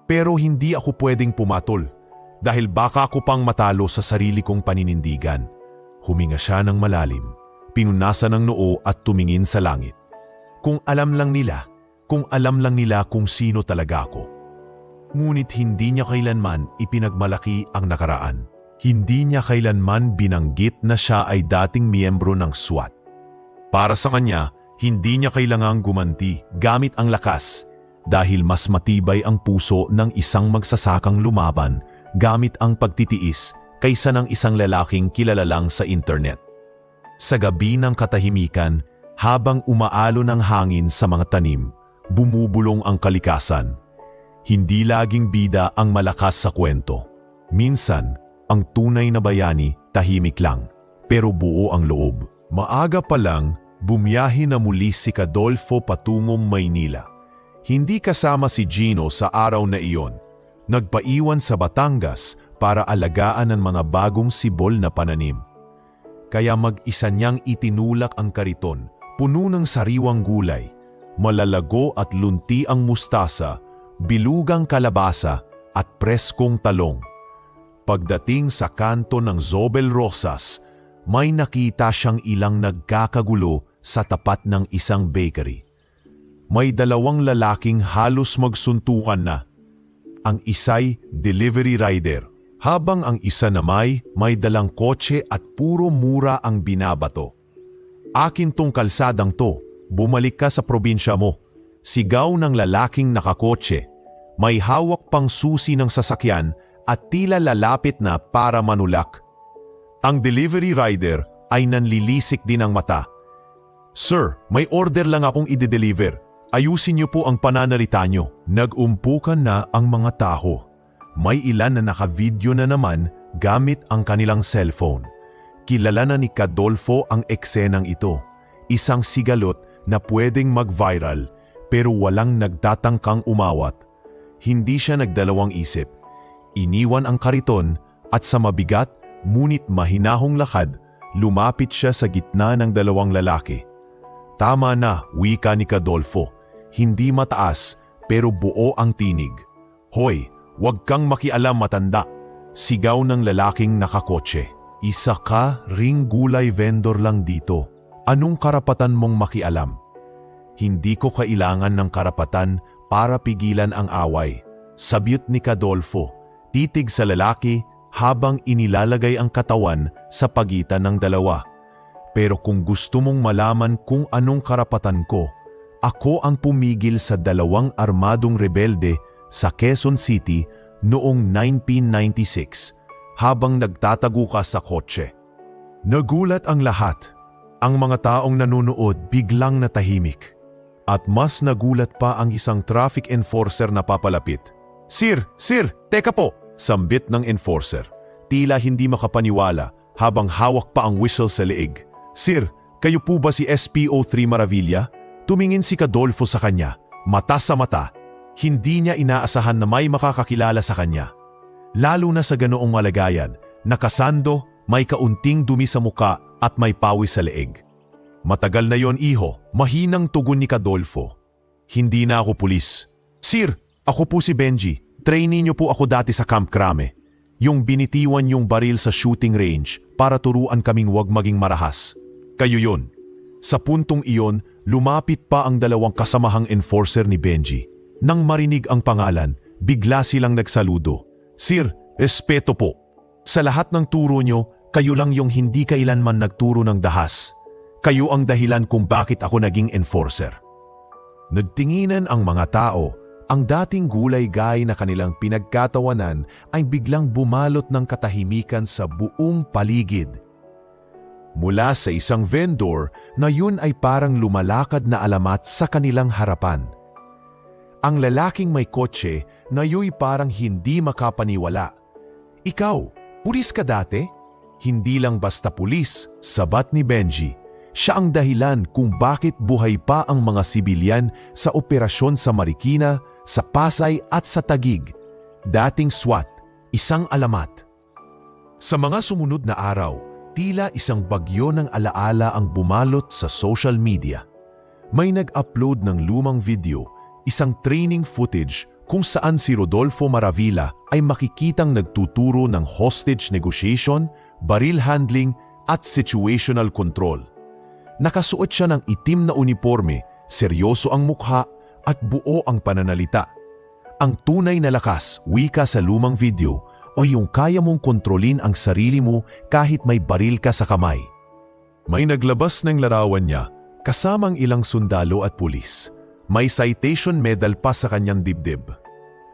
Pero hindi ako pwedeng pumatol dahil baka ako pang matalo sa sarili kong paninindigan. Huminga siya ng malalim, pinunasan ng noo at tumingin sa langit. Kung alam lang nila kung sino talaga ako. Ngunit hindi niya kailanman ipinagmalaki ang nakaraan. Hindi niya kailanman binanggit na siya ay dating miyembro ng SWAT. Para sa kanya, hindi niya kailangang gumanti gamit ang lakas dahil mas matibay ang puso ng isang magsasakang lumaban gamit ang pagtitiis kaysa ng isang lalaking kilala lang sa internet. Sa gabi ng katahimikan, habang umaalo ng hangin sa mga tanim, bumubulong ang kalikasan. Hindi laging bida ang malakas sa kwento. Minsan, ang tunay na bayani tahimik lang, pero buo ang loob. Maaga pa lang, bumiyahe na muli si Cadolfo patungong Maynila. Hindi kasama si Gino sa araw na iyon. Nagpaiwan sa Batangas para alagaan ang mga bagong sibol na pananim. Kaya mag-isa niyang itinulak ang kariton, puno ng sariwang gulay, malalago at lunti ang mustasa, bilugang kalabasa at preskong talong. Pagdating sa kanto ng Zobel Rosas, may nakita siyang ilang nagkakagulo sa tapat ng isang bakery. may dalawang lalaking halos magsuntukan na. Ang isa'y delivery rider, habang ang isa na may dalang kotse at puro mura ang binabato. Akin tong kalsadang to, bumalik ka sa probinsya mo. Sigaw ng lalaking nakakotse. May hawak pang susi ng sasakyan at tila lalapit na para manulak. Ang delivery rider ay nanlilisik din ang mata. Sir, may order lang akong i-deliver. Ayusin niyo po ang pananalita niyo. Nag-umpukan na ang mga tao. May ilan na naka-video na naman gamit ang kanilang cellphone. Kilala na ni Cadolfo ang eksenang ito. Isang sigalot na pwedeng mag-viral pero walang nagtatangkang umawat. Hindi siya nagdalawang isip. Iniwan ang kariton at sa mabigat ngunit mahinahong lakad, lumapit siya sa gitna ng dalawang lalaki. Tama na, wika ni Cadolfo. Hindi mataas pero buo ang tinig. Hoy, wag kang makialam matanda. Sigaw ng lalaking nakakotse. Isa ka ring gulay vendor lang dito. Anong karapatan mong makialam? Hindi ko kailangan ng karapatan para pigilan ang away. Sabyot ni Cadolfo, titig sa lalaki habang inilalagay ang katawan sa pagitan ng dalawa. Pero kung gusto mong malaman kung anong karapatan ko, ako ang pumigil sa dalawang armadong rebelde sa Quezon City noong 1996 habang nagtatago ka sa kotse. Nagulat ang lahat. Ang mga taong nanonood biglang natahimik. At mas nagulat pa ang isang traffic enforcer na papalapit. Sir, teka po! Sambit ng enforcer. Tila hindi makapaniwala habang hawak pa ang whistle sa leeg. Sir, kayo po ba si SPO3 Maravilla? Tumingin si Cadolfo sa kanya, mata sa mata. Hindi niya inaasahan na may makakakilala sa kanya. Lalo na sa ganoong malagayan, nakasando, may kaunting dumi sa muka at may pawis sa leeg. Matagal na yon, iho, mahinang tugon ni Cadolfo. Hindi na ako pulis. Sir, ako po si Benji. Trainee niyo po ako dati sa Camp Crame. Yung binitiwan yung baril sa shooting range para turuan kaming wag maging marahas. Kayo yon. Sa puntong iyon, lumapit pa ang dalawang kasamahang enforcer ni Benji. Nang marinig ang pangalan, bigla silang nagsaludo. Sir, respeto po. Sa lahat ng turo nyo, kayo lang yung hindi kailanman nagturo ng dahas. Kayo ang dahilan kung bakit ako naging enforcer. Nagtinginan ang mga tao. Ang dating gulay-gay na kanilang pinagkatawanan ay biglang bumalot ng katahimikan sa buong paligid. Mula sa isang vendor na yun ay parang lumalakad na alamat sa kanilang harapan. Ang lalaking may kotse na yu'y parang hindi makapaniwala. Ikaw, pulis ka dati? Hindi lang basta pulis, sabat ni Benji. Siya ang dahilan kung bakit buhay pa ang mga sibilyan sa operasyon sa Marikina, sa Pasay at sa Taguig. Dating SWAT, isang alamat. Sa mga sumunod na araw, tila isang bagyo ng alaala ang bumalot sa social media. May nag-upload ng lumang video, isang training footage kung saan si Rodolfo Maravilla ay makikitang nagtuturo ng hostage negotiation, baril handling at situational control. Nakasuot siya ng itim na uniforme, seryoso ang mukha at buo ang pananalita. Ang tunay na lakas, wika sa lumang video, o yung kaya mong kontrolin ang sarili mo kahit may baril ka sa kamay. May naglabas ng larawan niya, kasamang ilang sundalo at pulis. May citation medal pa sa kanyang dibdib.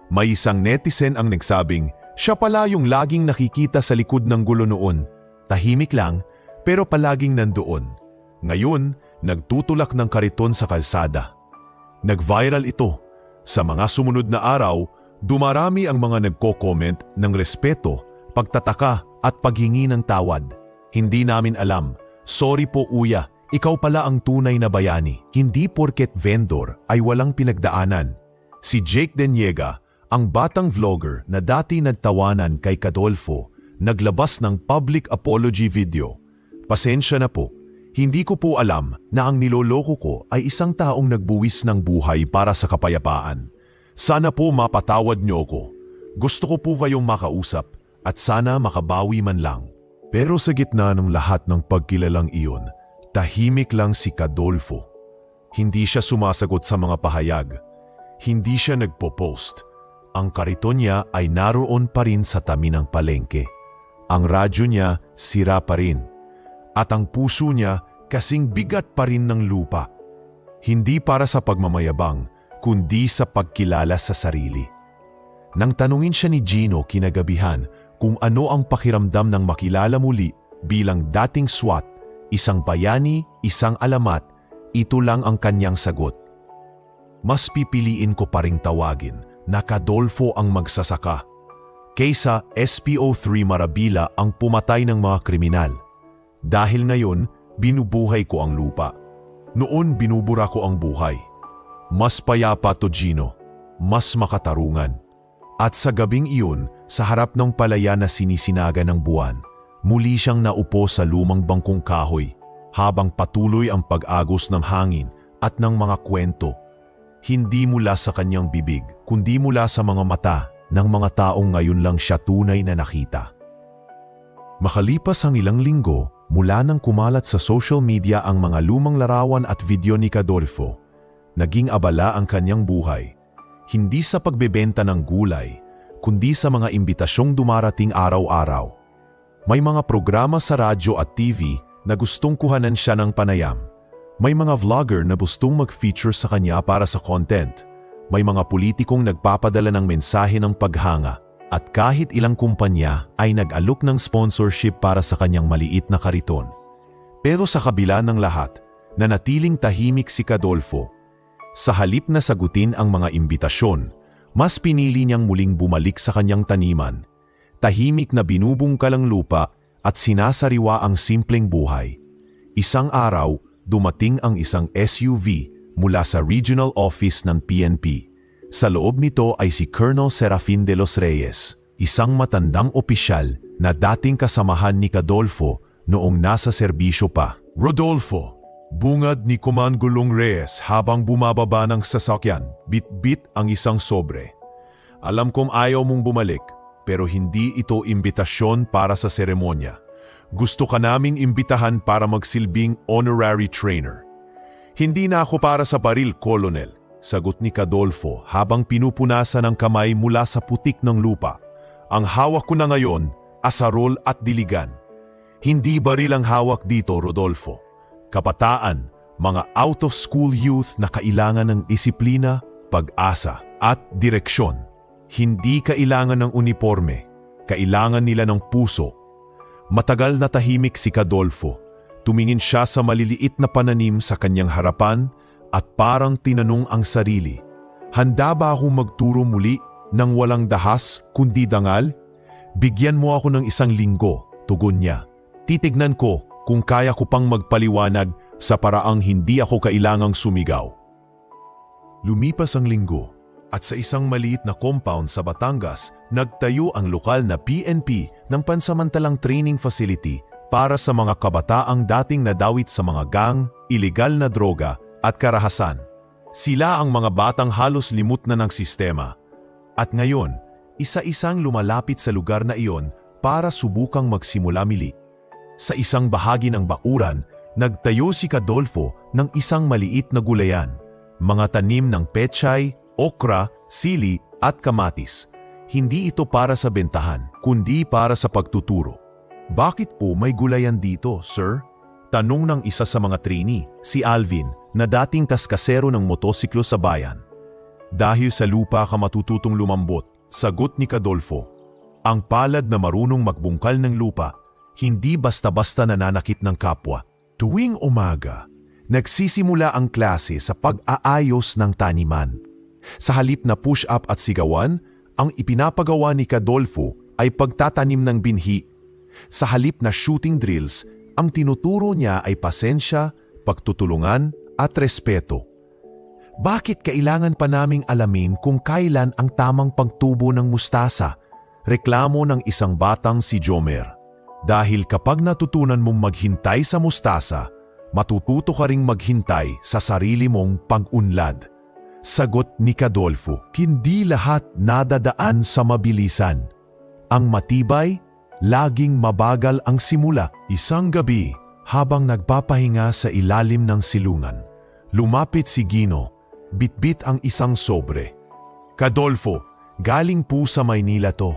May isang netizen ang nagsabing, siya pala yung laging nakikita sa likod ng gulo noon. Tahimik lang, pero palaging nandoon. Ngayon, nagtutulak ng kariton sa kalsada. Nag-viral ito. Sa mga sumunod na araw, dumarami ang mga nagko-comment ng respeto, pagtataka at paghingi ng tawad. Hindi namin alam. Sorry po uya, ikaw pala ang tunay na bayani. Hindi porket vendor ay walang pinagdaanan. Si Jake Deniega, ang batang vlogger na dati nagtawanan kay Cadolfo, naglabas ng public apology video. Pasensya na po. Hindi ko po alam na ang niloloko ko ay isang taong nagbuwis ng buhay para sa kapayapaan. Sana po mapatawad niyo ko. Gusto ko po kayong makausap at sana makabawi man lang. Pero sa gitna ng lahat ng pagkilalang iyon, tahimik lang si Cadolfo. Hindi siya sumasagot sa mga pahayag. Hindi siya nagpo-post. Ang kariton niya ay naroon pa rin sa tabi ng palengke. Ang radyo niya sira pa rin. At ang puso niya kasing bigat pa rin ng lupa. Hindi para sa pagmamayabang, kundi sa pagkilala sa sarili. Nang tanungin siya ni Gino kinagabihan kung ano ang pakiramdam ng makilala muli bilang dating SWAT, isang bayani, isang alamat, ito lang ang kanyang sagot. Mas pipiliin ko pa ring tawagin na Cadolfo ang magsasaka kaysa SPO3 Marabila ang pumatay ng mga kriminal. Dahil ngayon, binubuhay ko ang lupa. Noon binubura ko ang buhay. Mas payapa to, Gino. Mas makatarungan. At sa gabing iyon, sa harap ng palaya na sinisinaga ng buwan, muli siyang naupo sa lumang bangkong kahoy habang patuloy ang pag-agos ng hangin at ng mga kwento. Hindi mula sa kanyang bibig, kundi mula sa mga mata ng mga taong ngayon lang siya tunay na nakita. Makalipas ang ilang linggo, mula nang kumalat sa social media ang mga lumang larawan at video ni Cadolfo, naging abala ang kanyang buhay. Hindi sa pagbebenta ng gulay, kundi sa mga imbitasyong dumarating araw-araw. May mga programa sa radyo at TV na gustong kuhanan siya ng panayam. May mga vlogger na gustong mag-feature sa kanya para sa content. May mga politikong nagpapadala ng mensahe ng paghanga. At kahit ilang kumpanya ay nag-alok ng sponsorship para sa kanyang maliit na kariton. Pero sa kabila ng lahat, nanatiling tahimik si Cadolfo. Sa halip na sagutin ang mga imbitasyon, mas pinili niyang muling bumalik sa kanyang taniman. Tahimik na binubungkal ang lupa at sinasariwa ang simpleng buhay. Isang araw, dumating ang isang SUV mula sa regional office ng PNP. Sa loob nito ay si Colonel Serafin de los Reyes, isang matandang opisyal na dating kasamahan ni Cadolfo noong nasa serbisyo pa. Rodolfo, bungad ni Command Gulong Reyes habang bumababa ng sasakyan, bit-bit ang isang sobre. Alam kong ayaw mong bumalik, pero hindi ito imbitasyon para sa seremonya. Gusto ka naming imbitahan para magsilbing honorary trainer. Hindi na ako para sa baril, Colonel, sagot ni Cadolfo habang pinupunasan ng kamay mula sa putik ng lupa. Ang hawak ko na ngayon, asarol at diligan. Hindi baril ang hawak dito, Rodolfo. Kabataan, mga out-of-school youth na kailangan ng disiplina, pag-asa at direksyon. Hindi kailangan ng uniforme, kailangan nila ng puso. Matagal na tahimik si Cadolfo. Tumingin siya sa maliliit na pananim sa kanyang harapan at parang tinanong ang sarili, handa ba akong magturo muli ng walang dahas kundi dangal? Bigyan mo ako ng 1 linggo, tugon niya. Titignan ko kung kaya ko pang magpaliwanag sa paraang hindi ako kailangang sumigaw. Lumipas ang linggo at sa isang maliit na compound sa Batangas, nagtayo ang lokal na PNP ng pansamantalang training facility para sa mga kabataang dating nadawit sa mga gang, ilegal na droga at karahasan. Sila ang mga batang halos limot na ng sistema. At ngayon, isa-isang lumalapit sa lugar na iyon para subukang magsimula muli. Sa isang bahagi ng bakuran, nagtayo si Cadolfo ng isang maliit na gulayan. Mga tanim ng pechay, okra, sili at kamatis. Hindi ito para sa bentahan, kundi para sa pagtuturo. Bakit po may gulayan dito, sir? Tanong ng isa sa mga trainee, si Alvin, na dating kaskasero ng motosiklo sa bayan. Dahil sa lupa ka matututong lumambot, sagot ni Cadolfo. Ang palad na marunong magbungkal ng lupa, hindi basta-basta nananakit ng kapwa. Tuwing umaga, nagsisimula ang klase sa pag-aayos ng taniman. Sa halip na push-up at sigawan, ang ipinapagawa ni Cadolfo ay pagtatanim ng binhi. Sa halip na shooting drills, ang tinuturo niya ay pasensya, pagtutulungan at respeto. Bakit kailangan pa naming alamin kung kailan ang tamang pagtubo ng mustasa? Reklamo ng isang batang si Jomer. Dahil kapag natutunan mong maghintay sa mustasa, matututo ka ring maghintay sa sarili mong pag-unlad. Sagot ni Cadolfo, hindi lahat nadadaan sa mabilisan. Ang matibay, laging mabagal ang simula. Isang gabi, habang nagpapahinga sa ilalim ng silungan, Lumapit si Gino, bitbit ang isang sobre. Kadolfo, galing po sa Maynila to.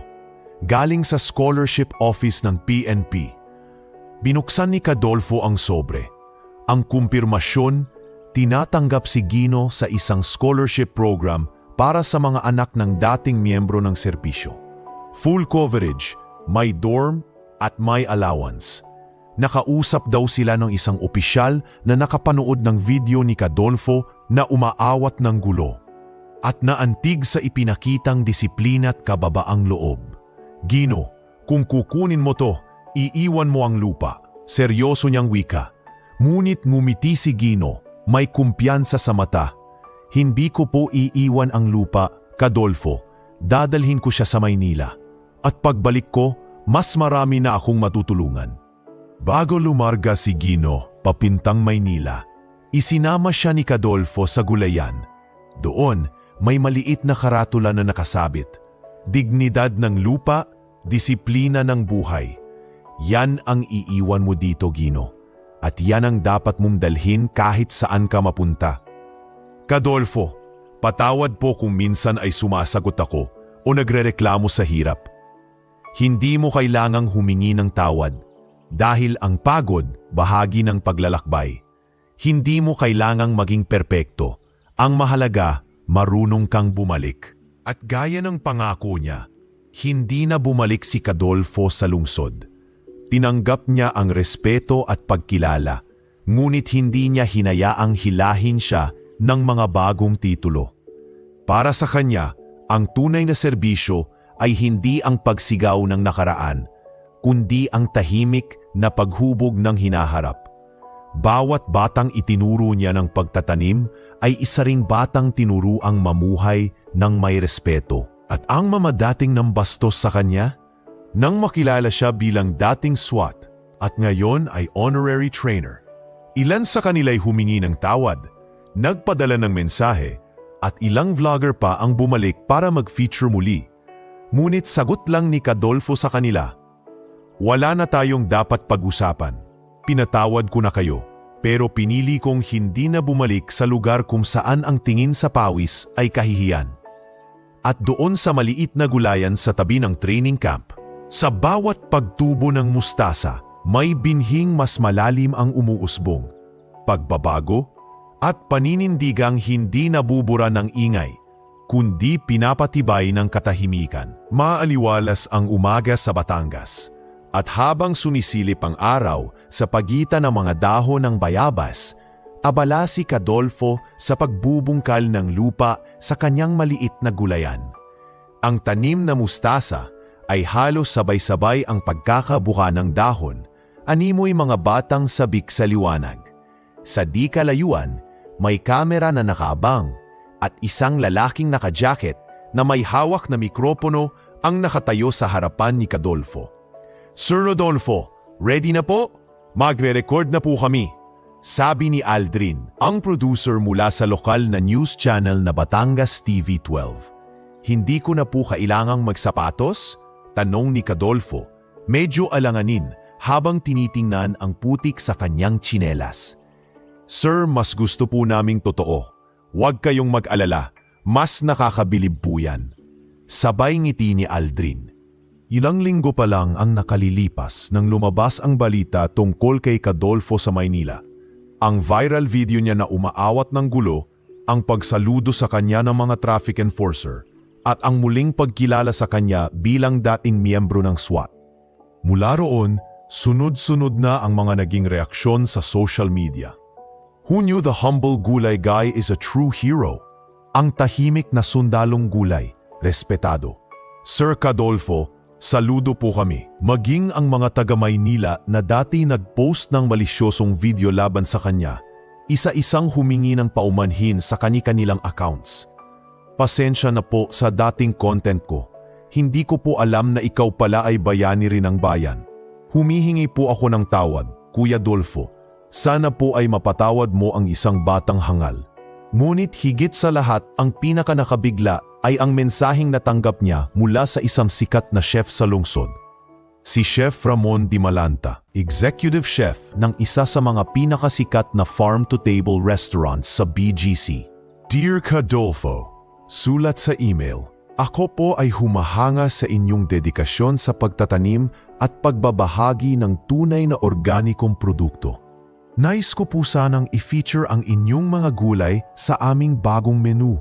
Galing sa scholarship office ng PNP. Binuksan ni Kadolfo ang sobre. Ang kumpirmasyon, tinatanggap si Gino sa isang scholarship program para sa mga anak ng dating miyembro ng serbisyo. Full coverage, may dorm at may allowance. Nakausap daw sila ng isang opisyal na nakapanood ng video ni Kadolfo na umaawat ng gulo at naantig sa ipinakitang disiplina at kababaang loob. Gino, kung kukunin mo to, iiwan mo ang lupa. Seryoso niyang wika. Ngunit ngumiti si Gino, may kumpiyansa sa mata. Hindi ko po iiwan ang lupa, Kadolfo. Dadalhin ko siya sa Maynila. At pagbalik ko, mas marami na akong matutulungan. Bago lumarga si Gino, papintang Maynila, isinama siya ni Kadolfo sa gulayan. Doon, may maliit na karatula na nakasabit. Dignidad ng lupa, disiplina ng buhay. Yan ang iiwan mo dito, Gino. At yan ang dapat mong dalhin kahit saan ka mapunta. Kadolfo, patawad po kung minsan ay sumasagot ako o nagrereklamo sa hirap. Hindi mo kailangang humingi ng tawad dahil ang pagod bahagi ng paglalakbay. Hindi mo kailangang maging perpekto. Ang mahalaga, marunong kang bumalik. At gaya ng pangako niya, hindi na bumalik si Kadolfo sa lungsod. Tinanggap niya ang respeto at pagkilala, ngunit hindi niya hinayaang hilahin siya ng mga bagong titulo. Para sa kanya, ang tunay na serbisyo ay hindi ang pagsigaw ng nakaraan, kundi ang tahimik na paghubog ng hinaharap. Bawat batang itinuro niya ng pagtatanim ay isa ring batang tinuruang mamuhay ng may respeto. At ang mamadating ng bastos sa kanya, nang makilala siya bilang dating SWAT at ngayon ay honorary trainer. Ilan sa kanila'y humingi ng tawad, nagpadala ng mensahe, at ilang vlogger pa ang bumalik para mag-feature muli. Ngunit sagot lang ni Kadolfo sa kanila, "Wala na tayong dapat pag-usapan. Pinatawad ko na kayo, pero pinili kong hindi na bumalik sa lugar kung saan ang tingin sa pawis ay kahihiyan." At doon sa maliit na gulayan sa tabi ng training camp, sa bawat pagtubo ng mustasa, may binhing mas malalim ang umuusbong. Pagbabago at paninindigang hindi nabubura ng ingay, kundi pinapatibay ng katahimikan. Maaliwalas ang umaga sa Batangas. At habang sumisilip ang araw sa pagitan ng mga dahon ng bayabas, abala si Kadolfo sa pagbubungkal ng lupa sa kanyang maliit na gulayan. Ang tanim na mustasa ay halos sabay-sabay ang pagkakabuka ng dahon, animoy mga batang sabik sa liwanag. Sa di kalayuan, may kamera na nakaabang at isang lalaking naka-jacket na may hawak na mikropono ang nakatayo sa harapan ni Kadolfo. "Sir Rodolfo, ready na po? Magre-record na po kami," sabi ni Aldrin, ang producer mula sa lokal na news channel na Batangas TV12. "Hindi ko na po kailangang magsapatos?" tanong ni Kadolfo, medyo alanganin habang tinitingnan ang putik sa kanyang tsinelas. "Sir, mas gusto po naming totoo. Huwag kayong mag-alala, mas nakakabilib po yan." Sabay ngiti ni Aldrin. Ilang linggo pa lang ang nakalilipas nang lumabas ang balita tungkol kay Kadolfo sa Maynila. Ang viral video niya na umaawat ng gulo, ang pagsaludo sa kanya ng mga traffic enforcer, at ang muling pagkilala sa kanya bilang dating miyembro ng SWAT. Mula roon, sunod-sunod na ang mga naging reaksyon sa social media. Who knew the humble gulay guy is a true hero? Ang tahimik na sundalong gulay, respetado. "Sir Kadolfo, saludo po kami." Maging ang mga taga-Maynila na dati nag-post ng malisyosong video laban sa kanya, isa-isang humingi ng paumanhin sa kani-kanilang accounts. "Pasensya na po sa dating content ko. Hindi ko po alam na ikaw pala ay bayani rin ng bayan. Humihingi po ako ng tawad, Kuya Dolfo. Sana po ay mapatawad mo ang isang batang hangal." Ngunit higit sa lahat, ang pinakanakabigla ay ang mensaheng natanggap niya mula sa isang sikat na chef sa lungsod. Si Chef Ramon Dimalanta, executive chef ng isa sa mga pinakasikat na farm-to-table restaurants sa BGC. Dear Cadolfo, sulat sa email, ako po ay humahanga sa inyong dedikasyon sa pagtatanim at pagbabahagi ng tunay na organikong produkto. Nais ko po sanang i-feature ang inyong mga gulay sa aming bagong menu.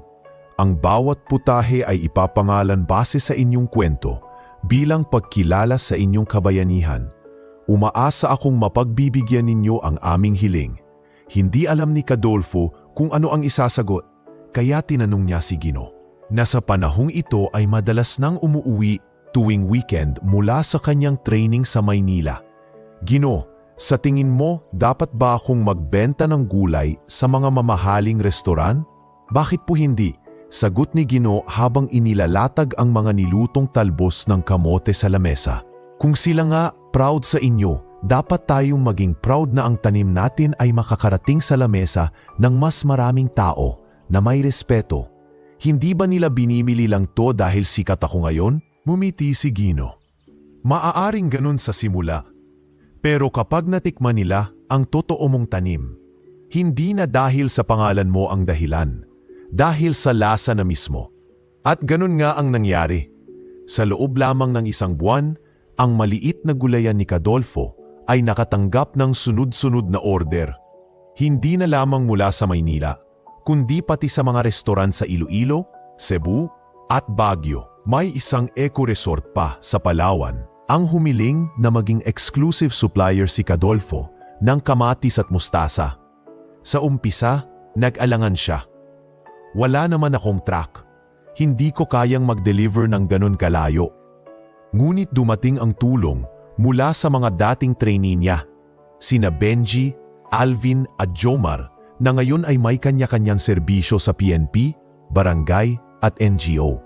Ang bawat putahe ay ipapangalan base sa inyong kwento bilang pagkilala sa inyong kabayanihan. Umaasa akong mapagbibigyan ninyo ang aming hiling. Hindi alam ni Cadolfo kung ano ang isasagot, kaya tinanong niya si Gino. Nasa panahong ito ay madalas nang umuuwi tuwing weekend mula sa kanyang training sa Maynila. Gino, sa tingin mo dapat ba akong magbenta ng gulay sa mga mamahaling restoran? Bakit po hindi? Sagot ni Gino habang inilalatag ang mga nilutong talbos ng kamote sa lamesa. Kung sila nga proud sa inyo, dapat tayong maging proud na ang tanim natin ay makakarating sa lamesa ng mas maraming tao na may respeto. Hindi ba nila binimili lang to dahil sikat ako ngayon? Mumiti si Gino. Maaaring ganun sa simula. Pero kapag natikman nila ang totoo mong tanim, hindi na dahil sa pangalan mo ang dahilan. Dahil sa lasa na mismo. At ganun nga ang nangyari. Sa loob lamang ng isang buwan, ang maliit na gulayan ni Cadolfo ay nakatanggap ng sunod-sunod na order. Hindi na lamang mula sa Maynila, kundi pati sa mga restoran sa Iloilo, Cebu at Baguio. May isang eco-resort pa sa Palawan ang humiling na maging exclusive supplier si Cadolfo ng kamatis at mustasa. Sa umpisa, nag-alangan siya. Wala naman akong truck. Hindi ko kayang mag-deliver ng ganun kalayo. Ngunit dumating ang tulong mula sa mga dating trainee niya, sina Benji, Alvin at Jomar, na ngayon ay may kanya-kanyang serbisyo sa PNP, barangay at NGO.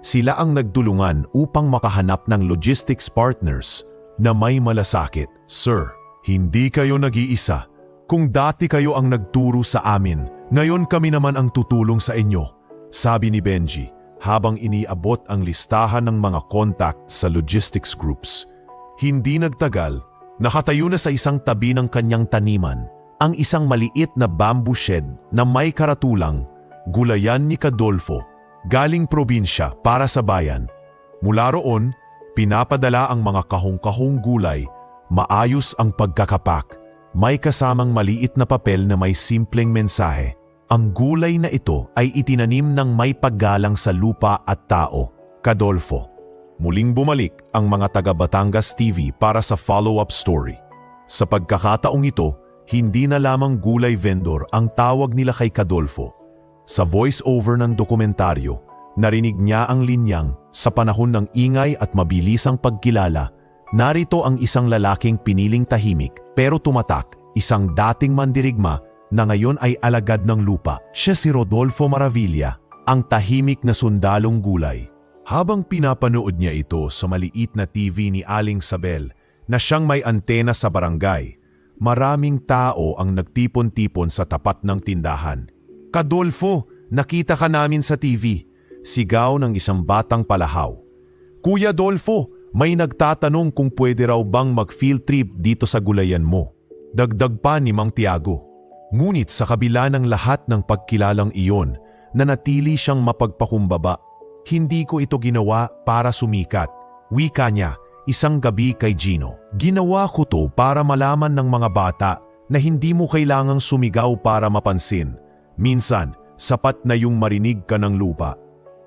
Sila ang nagdulungan upang makahanap ng logistics partners na may malasakit. Sir, hindi kayo nag-iisa. Kung dati kayo ang nagturo sa amin, ngayon kami naman ang tutulong sa inyo, sabi ni Benji habang iniabot ang listahan ng mga contact sa logistics groups. Hindi nagtagal, nakatayo na sa isang tabi ng kanyang taniman ang isang maliit na bamboo shed na may karatulang Gulayan ni Cadolfo, galing probinsya para sa bayan. Mula roon, pinapadala ang mga kahong-kahong gulay, maayos ang pagkakapak. May kasamang maliit na papel na may simpleng mensahe. Ang gulay na ito ay itinanim ng may paggalang sa lupa at tao. Cadolfo. Muling bumalik ang mga taga Batangas TV para sa follow-up story. Sa pagkakataong ito, hindi na lamang gulay vendor ang tawag nila kay Cadolfo. Sa voice-over ng dokumentaryo, narinig niya ang linyang, sa panahon ng ingay at mabilisang pagkilala, narito ang isang lalaking piniling tahimik pero tumatak, isang dating mandirigma na ngayon ay alagad ng lupa. Siya si Rodolfo Maravilla, ang tahimik na sundalong gulay. Habang pinapanood niya ito sa maliit na TV ni Aling Sabel na siyang may antena sa barangay, maraming tao ang nagtipon-tipon sa tapat ng tindahan. Cadolfo, nakita ka namin sa TV, sigaw ng isang batang palahaw. Kuya Dolfo, may nagtatanong kung pwede raw bang mag-field trip dito sa gulayan mo. Dagdag pa ni Mang Tiago. Ngunit sa kabila ng lahat ng pagkilalang iyon, nanatili siyang mapagpakumbaba. Hindi ko ito ginawa para sumikat. Wika niya, isang gabi kay Gino. Ginawa ko to para malaman ng mga bata na hindi mo kailangang sumigaw para mapansin. Minsan, sapat na yung marinig ka ng lupa.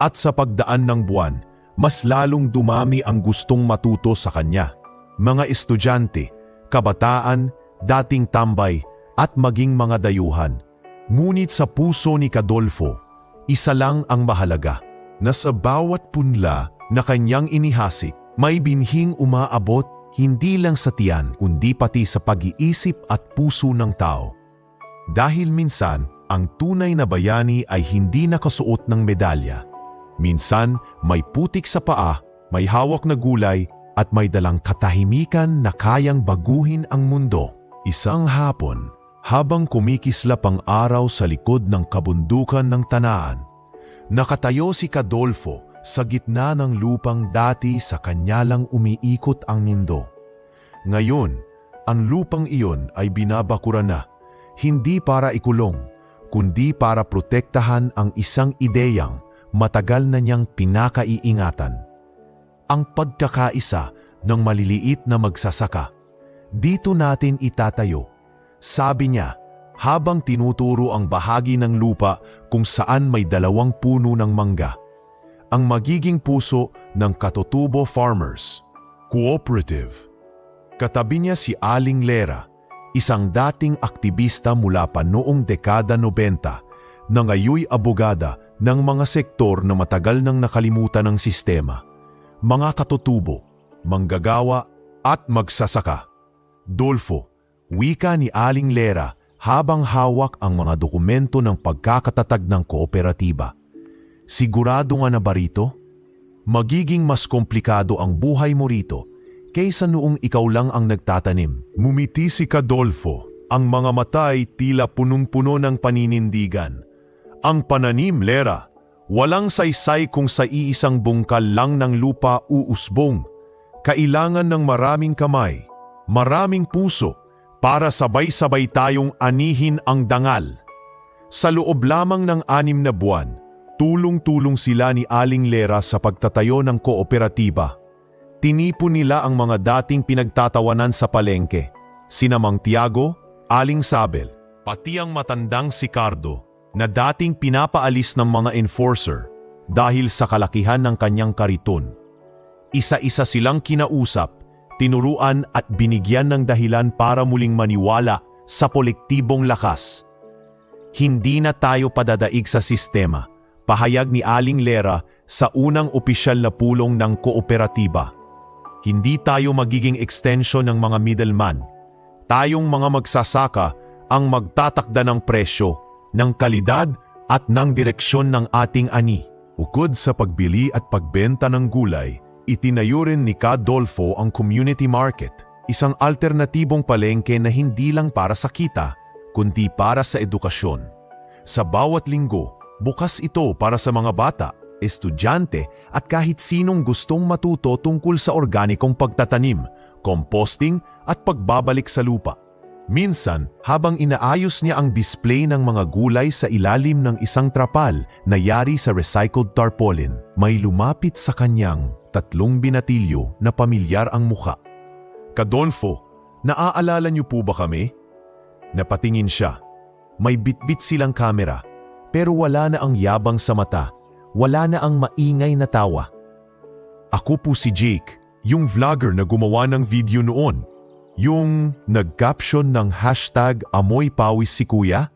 At sa pagdaan ng buwan, mas lalong dumami ang gustong matuto sa kanya. Mga estudyante, kabataan, dating tambay, at maging mga dayuhan. Ngunit sa puso ni Cadolfo, isa lang ang mahalaga, na sa bawat punla na kanyang inihasik, may binhing umaabot hindi lang sa tiyan kundi pati sa pag-iisip at puso ng tao. Dahil minsan, ang tunay na bayani ay hindi nakasuot ng medalya. Minsan, may putik sa paa, may hawak na gulay, at may dalang katahimikan na kayang baguhin ang mundo. Isang hapon, habang kumikislap ang araw sa likod ng kabundukan ng Tanaan, nakatayo si Cadolfo sa gitna ng lupang dati sa kanya lang umiikot ang mundo. Ngayon, ang lupang iyon ay binabakura na, hindi para ikulong, kundi para protektahan ang isang ideyang matagal na niyang pinakaiingatan. Ang pagkakaisa ng maliliit na magsasaka. Dito natin itatayo, sabi niya, habang tinuturo ang bahagi ng lupa kung saan may 2 puno ng mangga. Ang magiging puso ng Katutubo Farmers Cooperative. Katabi niya si Aling Lera, isang dating aktibista mula pa noong dekada 90 na ngayoy abogada ng mga sektor na matagal nang nakalimutan ng sistema. Mga katutubo, manggagawa at magsasaka. Dolfo, wika ni Aling Lera habang hawak ang mga dokumento ng pagkakatatag ng kooperatiba. Sigurado nga na ba rito? Magiging mas komplikado ang buhay mo rito kaysa noong ikaw lang ang nagtatanim. Mumiti si Kadolfo, ang mga mata ay tila punong-puno ng paninindigan. Ang pananim, Lera, walang saysay kung sa iisang bungkal lang ng lupa uusbong. Kailangan ng maraming kamay, maraming puso, para sabay-sabay tayong anihin ang dangal. Sa loob lamang ng 6 na buwan, tulong-tulong sila ni Aling Lera sa pagtatayo ng kooperatiba. Tinipon nila ang mga dating pinagtatawanan sa palengke, sina Mang Tiago, Aling Sabel, pati ang matandang si Cardo na dating pinapaalis ng mga enforcer dahil sa kalakihan ng kanyang kariton. Isa-isa silang kinausap, tinuruan at binigyan ng dahilan para muling maniwala sa kolektibong lakas. Hindi na tayo padadaig sa sistema, pahayag ni Aling Lera sa unang opisyal na pulong ng kooperatiba. Hindi tayo magiging extension ng mga middleman. Tayong mga magsasaka ang magtatakda ng presyo, ng kalidad at ng direksyon ng ating ani. Bukod sa pagbili at pagbenta ng gulay, itinayo rin ni Kadolfo ang community market, isang alternatibong palengke na hindi lang para sa kita, kundi para sa edukasyon. Sa bawat linggo, bukas ito para sa mga bata, estudyante at kahit sinong gustong matuto tungkol sa organikong pagtatanim, composting at pagbabalik sa lupa. Minsan, habang inaayos niya ang display ng mga gulay sa ilalim ng isang trapal na yari sa recycled tarpaulin, may lumapit sa kanyang 3 binatilyo na pamilyar ang muka. Kadolfo, naaalala niyo po ba kami? Napatingin siya. May bitbit silang kamera, pero wala na ang yabang sa mata, wala na ang maingay na tawa. Ako po si Jake, yung vlogger na gumawa ng video noon. Yung nag-caption ng #amoy pawis si kuya?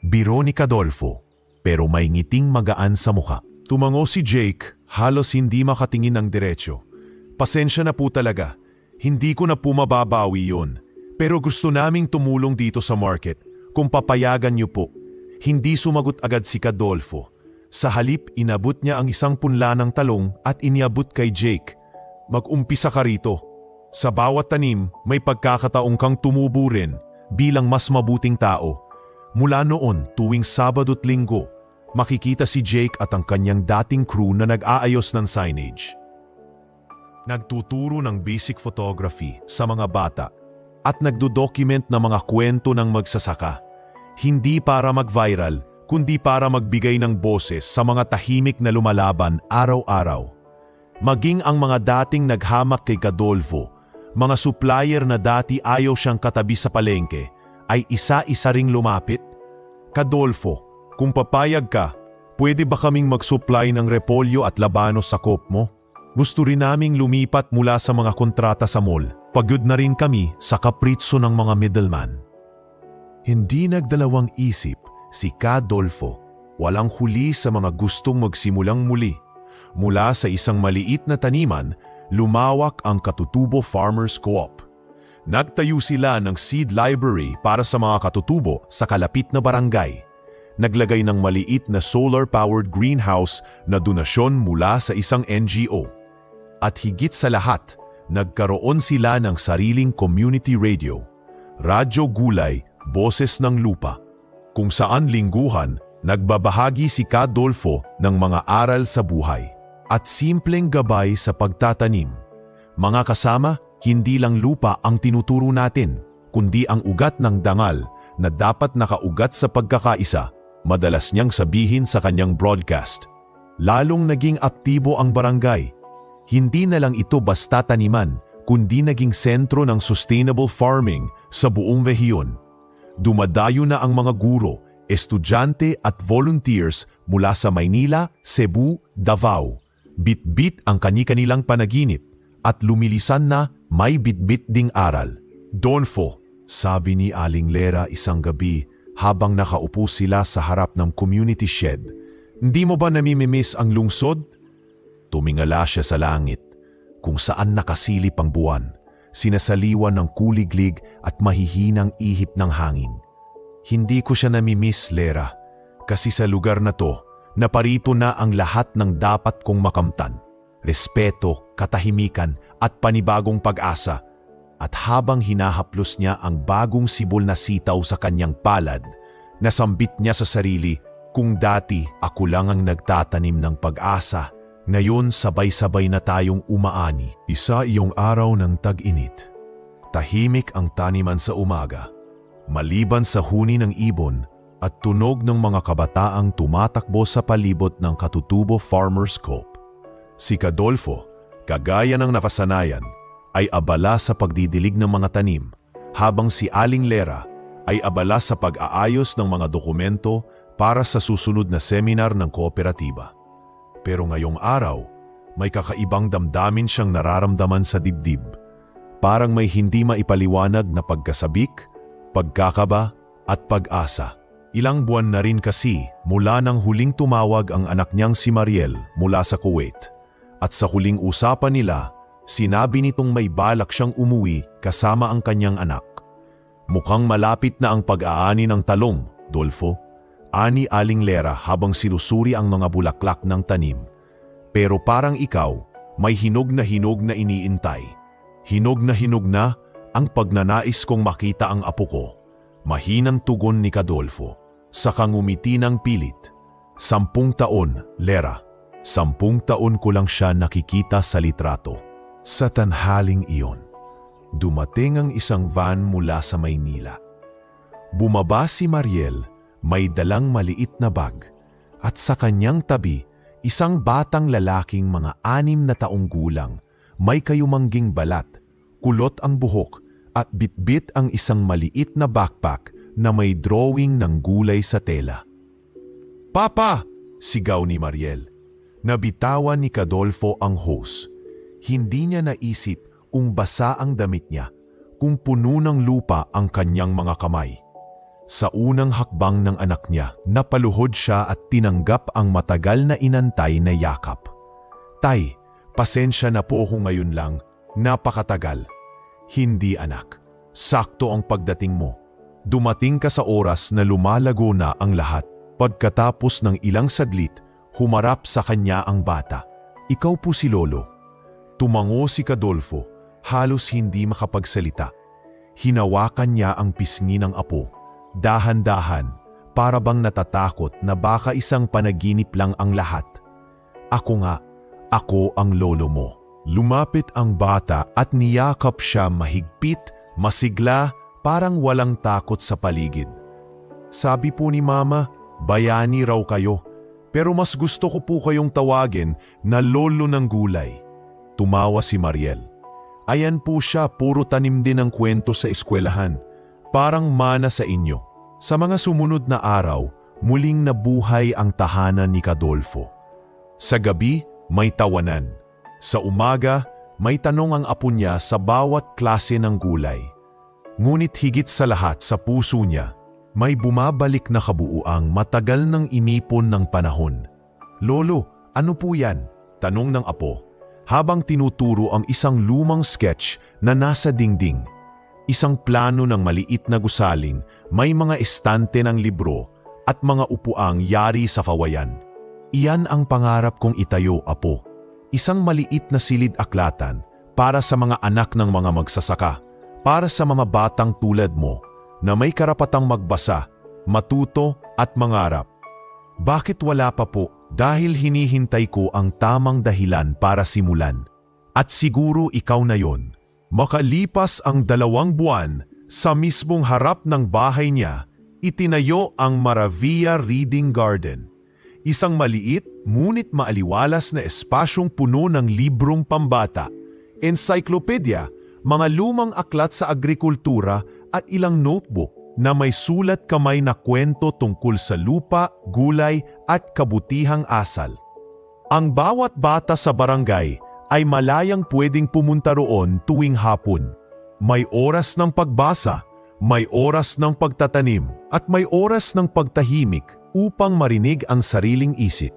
Biro ni Kadolfo, pero may ngiting magaan sa mukha. Tumango si Jake, halos hindi makatingin ng diretsyo. Pasensya na po talaga, hindi ko na po mababawi yun. Pero gusto naming tumulong dito sa market, kung papayagan niyo po. Hindi sumagot agad si Kadolfo. Sa halip, inabot niya ang isang punla ng talong at iniabot kay Jake. Mag-umpisa ka rito. Sa bawat tanim, may pagkakataong kang tumubo rin bilang mas mabuting tao. Mula noon, tuwing Sabado't Linggo, makikita si Jake at ang kanyang dating crew na nag-aayos ng signage. Nagtuturo ng basic photography sa mga bata at nagdo-document ng mga kwento ng magsasaka. Hindi para mag-viral, kundi para magbigay ng boses sa mga tahimik na lumalaban araw-araw. Maging ang mga dating naghamak kay Kadolfo, mga supplier na dati ayaw siyang katabi sa palengke, ay isa-isa ring lumapit. Kadolfo, kung papayag ka, pwede ba kaming mag-supply ng repolyo at labanos sa coop mo? Gusto rin naming lumipat mula sa mga kontrata sa mall. Pagod na rin kami sa kapritso ng mga middleman. Hindi nagdalawang isip si Kadolfo. Walang huli sa mga gustong magsimulang muli. Mula sa isang maliit na taniman, lumawak ang Katutubo Farmers Co-op. Nagtayo sila ng seed library para sa mga katutubo sa kalapit na barangay. Naglagay ng maliit na solar-powered greenhouse na donasyon mula sa isang NGO. At higit sa lahat, nagkaroon sila ng sariling community radio, Radyo Gulay, Boses ng Lupa, kung saan lingguhan nagbabahagi si Kadolfo ng mga aral sa buhay. at simpleng gabay sa pagtatanim. Mga kasama, hindi lang lupa ang tinuturo natin, kundi ang ugat ng dangal na dapat nakaugat sa pagkakaisa, madalas niyang sabihin sa kanyang broadcast. Lalong naging aktibo ang barangay. Hindi na lang ito basta taniman, kundi naging sentro ng sustainable farming sa buong rehiyon. Dumadayo na ang mga guro, estudyante at volunteers mula sa Maynila, Cebu, Davao. Bit-bit ang kani-kanilang panaginip at lumilisan na may bit-bit ding aral. Dolfo, sabi ni Aling Lera isang gabi habang nakaupo sila sa harap ng community shed. Hindi mo ba namimimiss ang lungsod? Tumingala siya sa langit, kung saan nakasilip ang buwan, sinasaliwan ng kuliglig at mahihinang ihip ng hangin. Hindi ko siya namimiss, Lera, kasi sa lugar na to, naparito na ang lahat ng dapat kong makamtan. Respeto, katahimikan at panibagong pag-asa. At habang hinahaplos niya ang bagong sibol na sitaw sa kanyang palad, nasambit niya sa sarili, kung dati ako lang ang nagtatanim ng pag-asa, ngayon sabay-sabay na tayong umaani. Isa iyong araw ng tag-init. Tahimik ang taniman sa umaga, maliban sa huni ng ibon at tunog ng mga kabataang tumatakbo sa palibot ng Katutubo Farmers Coop. Si Cadolfo, kagaya ng nakasanayan, ay abala sa pagdidilig ng mga tanim, habang si Aling Lera ay abala sa pag-aayos ng mga dokumento para sa susunod na seminar ng kooperatiba. Pero ngayong araw, may kakaibang damdamin siyang nararamdaman sa dibdib. Parang may hindi maipaliwanag na pagkasabik, pagkakaba at pag-asa. Ilang buwan na rin kasi mula nang huling tumawag ang anak niyang si Mariel mula sa Kuwait. At sa huling usapan nila, sinabi nitong may balak siyang umuwi kasama ang kanyang anak. Mukhang malapit na ang pag-aani ng talong, Dolfo, ani Aling Lera habang sinusuri ang mga bulaklak ng tanim. Pero parang ikaw, may hinog na iniintay. Hinog na ang pagnanais kong makita ang apo ko. Mahinang tugon ni Cadolfo, saka ngumiti ng pilit. 10 taon, Lera. 10 taon ko lang siya nakikita sa litrato. Sa tanhaling iyon, dumating ang isang van mula sa Maynila. Bumaba si Mariel, may dalang maliit na bag, at sa kanyang tabi, isang batang lalaking mga 6 na taong gulang, may kayumangging balat, kulot ang buhok, at bitbit ang isang maliit na backpack na may drawing ng gulay sa tela. "Papa!" sigaw ni Mariel. Nabitawan ni Cadolfo ang hose. Hindi niya naisip kung basa ang damit niya, kung puno ng lupa ang kanyang mga kamay. Sa unang hakbang ng anak niya, napaluhod siya at tinanggap ang matagal na inantay na yakap. "Tay, pasensya na po ako ngayon lang, napakatagal." "Hindi anak, sakto ang pagdating mo. Dumating ka sa oras na lumalago na ang lahat." Pagkatapos ng ilang saglit, humarap sa kanya ang bata. "Ikaw po si Lolo." Tumango si Cadolfo, halos hindi makapagsalita. Hinawakan niya ang pisngi ng apo. Dahan-dahan, para bang natatakot na baka isang panaginip lang ang lahat. "Ako nga, ako ang lolo mo." Lumapit ang bata at niyakap siya mahigpit, masigla, parang walang takot sa paligid. "Sabi po ni Mama, bayani raw kayo. Pero mas gusto ko po kayong tawagin na lolo ng gulay." Tumawa si Mariel. "Ayan po siya, puro tanim din ang kwento sa eskwelahan. Parang mana sa inyo." Sa mga sumunod na araw, muling nabuhay ang tahanan ni Cadolfo. Sa gabi, may tawanan. Sa umaga, may tanong ang apo niya sa bawat klase ng gulay. Ngunit higit sa lahat sa puso niya, may bumabalik na kabuuang matagal nang inipon ng panahon. "Lolo, ano po yan?" tanong ng apo, habang tinuturo ang isang lumang sketch na nasa dingding. Isang plano ng maliit na gusaling, may mga estante ng libro at mga upuang yari sa kawayan. "Iyan ang pangarap kong itayo, apo. Isang maliit na silid-aklatan para sa mga anak ng mga magsasaka, para sa mga batang tulad mo na may karapatang magbasa, matuto at mangarap." "Bakit wala pa po?" Dahil hinihintay ko ang tamang dahilan para simulan. At siguro ikaw na yon. Makalipas ang 2 buwan, sa mismong harap ng bahay niya, itinayo ang Maravilla Reading Garden. Isang maliit, ngunit maaliwalas na espasyong puno ng librong pambata, encyclopedia, mga lumang aklat sa agrikultura at ilang notebook na may sulat kamay na kwento tungkol sa lupa, gulay at kabutihang asal. Ang bawat bata sa barangay ay malayang pwedeng pumunta roon tuwing hapon. May oras ng pagbasa, may oras ng pagtatanim at may oras ng pagtahimik upang marinig ang sariling isip.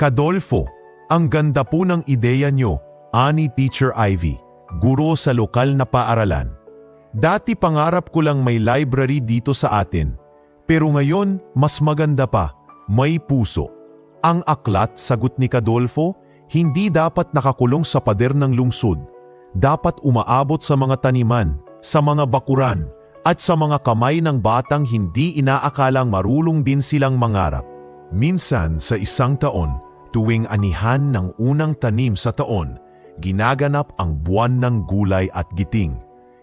Kadolfo, ang ganda po ng ideya nyo, ani Teacher Ivy, guro sa lokal na paaralan. Dati pangarap ko lang may library dito sa atin, pero ngayon mas maganda pa, may puso. Ang aklat, sagot ni Kadolfo, hindi dapat nakakulong sa pader ng lungsod. Dapat umaabot sa mga taniman, sa mga bakuran, at sa mga kamay ng batang hindi inaakalang marulong din silang mangarap. Minsan sa isang taon, tuwing anihan ng unang tanim sa taon, ginaganap ang buwan ng gulay at giting.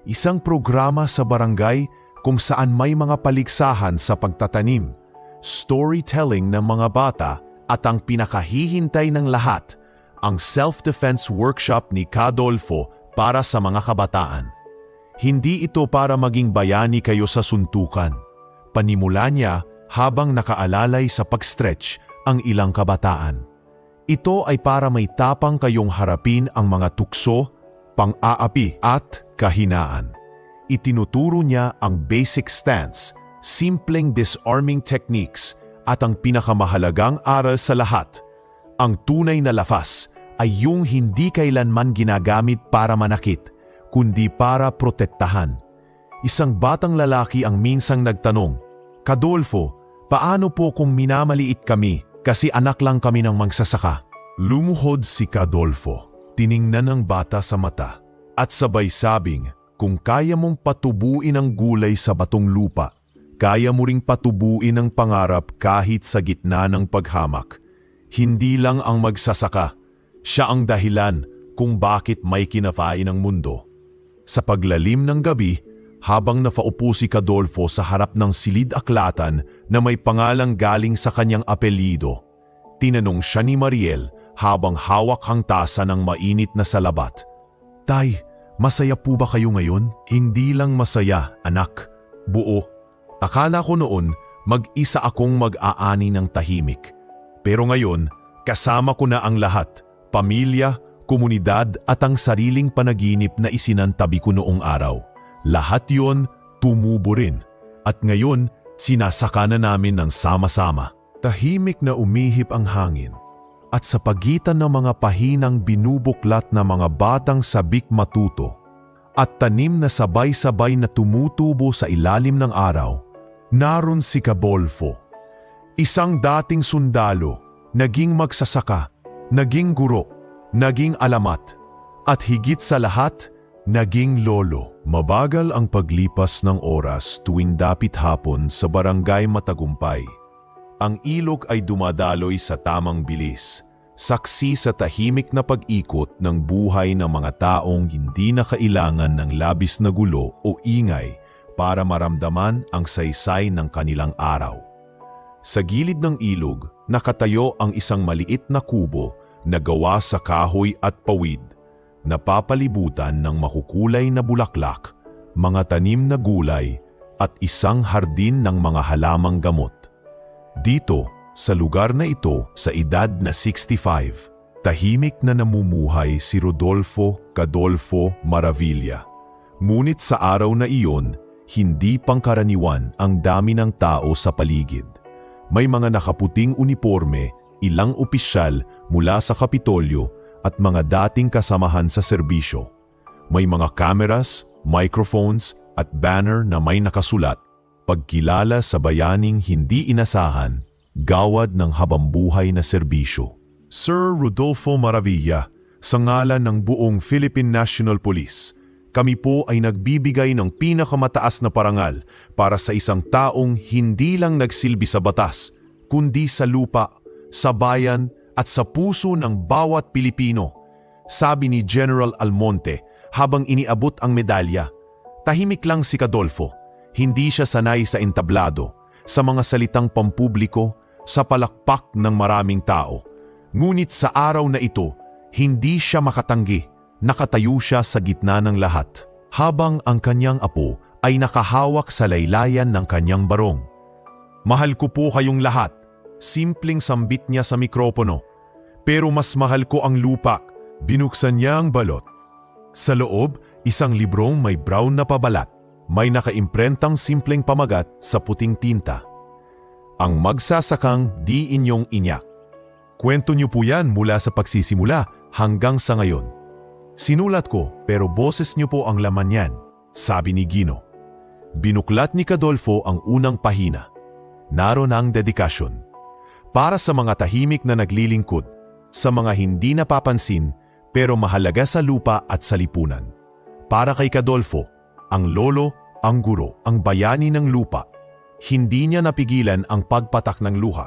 Isang programa sa barangay kung saan may mga paligsahan sa pagtatanim, storytelling ng mga bata at ang pinakahihintay ng lahat, ang self-defense workshop ni Kadolfo para sa mga kabataan. Hindi ito para maging bayani kayo sa suntukan. Panimula niya habang nakaalalay sa pag-stretch ang ilang kabataan. Ito ay para may tapang kayong harapin ang mga tukso, pang-aapi at kahinaan. Itinuturo niya ang basic stance, simpleng disarming techniques at ang pinakamahalagang aral sa lahat. Ang tunay na lakas ay yung hindi kailanman ginagamit para manakit, kundi para protektahan. Isang batang lalaki ang minsang nagtanong, "Kadolfo, paano po kung minamaliit kami kasi anak lang kami ng magsasaka?" Lumuhod si Kadolfo, tiningnan ng bata sa mata, at sabay sabing, kung kaya mong patubuin ang gulay sa batong lupa, kaya mo ring patubuin ang pangarap kahit sa gitna ng paghamak. Hindi lang ang magsasaka, siya ang dahilan kung bakit may kinafain ang mundo. Sa paglalim ng gabi, habang napaupo si Kadolfo sa harap ng silid-aklatan na may pangalang galing sa kanyang apelyido, tinanong siya ni Mariel habang hawak ang tasa ng mainit na salabat. "Tay, masaya po ba kayo ngayon?" "Hindi lang masaya, anak. Buo. Akala ko noon mag-isa akong mag-aani ng tahimik. Pero ngayon, kasama ko na ang lahat, pamilya, komunidad at ang sariling panaginip na isinantabi ko noong araw. Lahat yon tumubo rin. At ngayon, sinasaka na namin ng sama-sama." Tahimik na umihip ang hangin. At sa pagitan ng mga pahinang binubuklat na mga batang sabik matuto at tanim na sabay-sabay na tumutubo sa ilalim ng araw, naroon si Kadolfo. Isang dating sundalo, naging magsasaka, naging guro, naging alamat, at higit sa lahat, naging lolo. Mabagal ang paglipas ng oras tuwing dapit hapon sa barangay Matagumpay. Ang ilog ay dumadaloy sa tamang bilis, saksi sa tahimik na pag-ikot ng buhay ng mga taong hindi na kailangan ng labis na gulo o ingay para maramdaman ang saysay ng kanilang araw. Sa gilid ng ilog, nakatayo ang isang maliit na kubo na gawa sa kahoy at pawid, napapalibutan ng makukulay na bulaklak, mga tanim na gulay at isang hardin ng mga halamang gamot. Dito, sa lugar na ito sa edad na 65, tahimik na namumuhay si Rodolfo Kadolfo Maravilla. Ngunit sa araw na iyon, hindi pangkaraniwan ang dami ng tao sa paligid. May mga nakaputing uniforme, ilang opisyal mula sa Kapitolyo at mga dating kasamahan sa serbisyo. May mga cameras, microphones at banner na may nakasulat, "Pagkilala sa bayaning hindi inasahan, gawad ng habambuhay na serbisyo." Sir Rodolfo Maravilla, sa ngalan ng buong Philippine National Police, kami po ay nagbibigay ng pinakamataas na parangal para sa isang taong hindi lang nagsilbi sa batas, kundi sa lupa, sa bayan at sa puso ng bawat Pilipino, sabi ni General Almonte habang iniabot ang medalya. Tahimik lang si Cadolfo. Hindi siya sanay sa entablado, sa mga salitang pampubliko, sa palakpak ng maraming tao. Ngunit sa araw na ito, hindi siya makatanggi. Nakatayo siya sa gitna ng lahat, habang ang kanyang apo ay nakahawak sa laylayan ng kanyang barong. Mahal ko po kayong lahat, simpleng sambit niya sa mikropono. Pero mas mahal ko ang lupa. Binuksan niya ang balot. Sa loob, isang librong may brown na pabalat. May nakaimprentang simpleng pamagat sa puting tinta. Ang magsasakang di inyong inya. Kwento niyo po yan mula sa pagsisimula hanggang sa ngayon. Sinulat ko pero boses niyo po ang laman yan, sabi ni Gino. Binuklat ni Cadolfo ang unang pahina. Naroon ang dedikasyon. Para sa mga tahimik na naglilingkod, sa mga hindi napapansin pero mahalaga sa lupa at sa lipunan. Para kay Cadolfo, ang lolo, ang guro, ang bayani ng lupa, hindi niya napigilan ang pagpatak ng luha.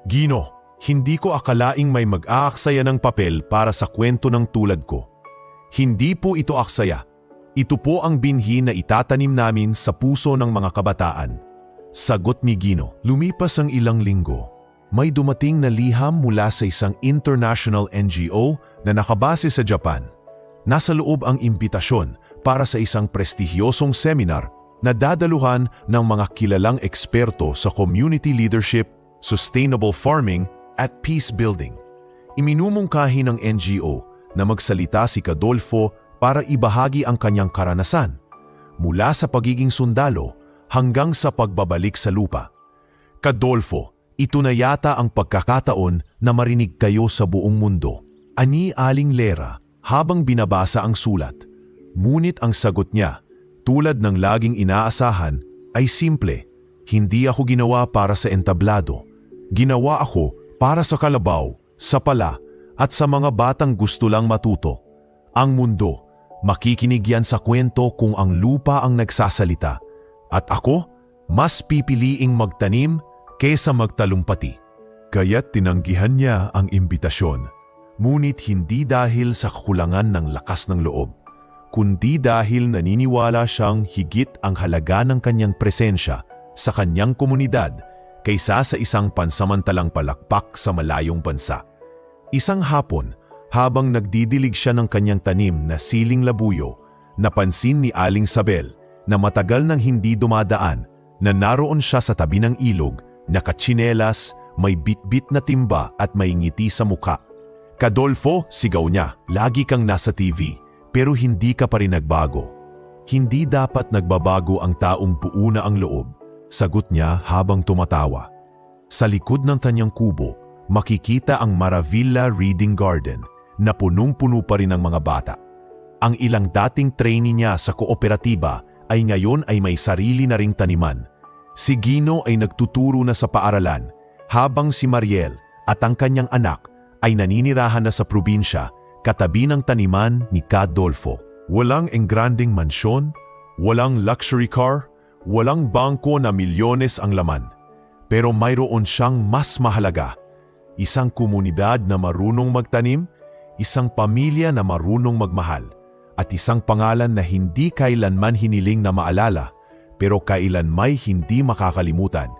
Gino, hindi ko akalaing may mag-aaksaya ng papel para sa kwento ng tulad ko. Hindi po ito aksaya. Ito po ang binhi na itatanim namin sa puso ng mga kabataan. Sagot ni Gino. Lumipas ang ilang linggo. May dumating na liham mula sa isang international NGO na nakabase sa Japan. Nasa loob ang imbitasyon para sa isang prestigyosong seminar na dadaluhan ng mga kilalang eksperto sa community leadership, sustainable farming at peace building. Iminumungkahi ng NGO na magsalita si Cadolfo para ibahagi ang kanyang karanasan mula sa pagiging sundalo hanggang sa pagbabalik sa lupa. Cadolfo, ito na yata ang pagkakataon na marinig kayo sa buong mundo, ani Aling Lera habang binabasa ang sulat. Ngunit ang sagot niya, tulad ng laging inaasahan, ay simple. Hindi ako ginawa para sa entablado. Ginawa ako para sa kalabaw, sa pala, at sa mga batang gusto lang matuto. Ang mundo, makikinig yan sa kwento kung ang lupa ang nagsasalita. At ako, mas pipiliing magtanim kesa magtalumpati. Kaya't tinanggihan niya ang imbitasyon. Ngunit hindi dahil sa kakulangan ng lakas ng loob, kundi dahil naniniwala siyang higit ang halaga ng kanyang presensya sa kanyang komunidad kaysa sa isang pansamantalang palakpak sa malayong bansa. Isang hapon, habang nagdidilig siya ng kanyang tanim na siling labuyo, napansin ni Aling Sabel na matagal nang hindi dumadaan na naroon siya sa tabi ng ilog, nakatsinelas, may bitbit na timba at may ngiti sa mukha. Cadolfo, sigaw niya, lagi kang nasa TV, pero hindi ka pa rin nagbago. Hindi dapat nagbabago ang taong buo na ang loob, sagot niya habang tumatawa. Sa likod ng kanyang kubo, makikita ang Maravilla Reading Garden na punong-puno pa rin ng mga bata. Ang ilang dating trainee niya sa kooperatiba ay ngayon ay may sarili na ring taniman. Si Gino ay nagtuturo na sa paaralan, habang si Mariel at ang kanyang anak ay naninirahan na sa probinsya katabi ng taniman ni Cadolfo. Walang engranding mansyon, walang luxury car, walang bangko na milyones ang laman. Pero mayroon siyang mas mahalaga. Isang komunidad na marunong magtanim, isang pamilya na marunong magmahal, at isang pangalan na hindi kailanman hiniling na maalala, pero kailan may hindi makakalimutan.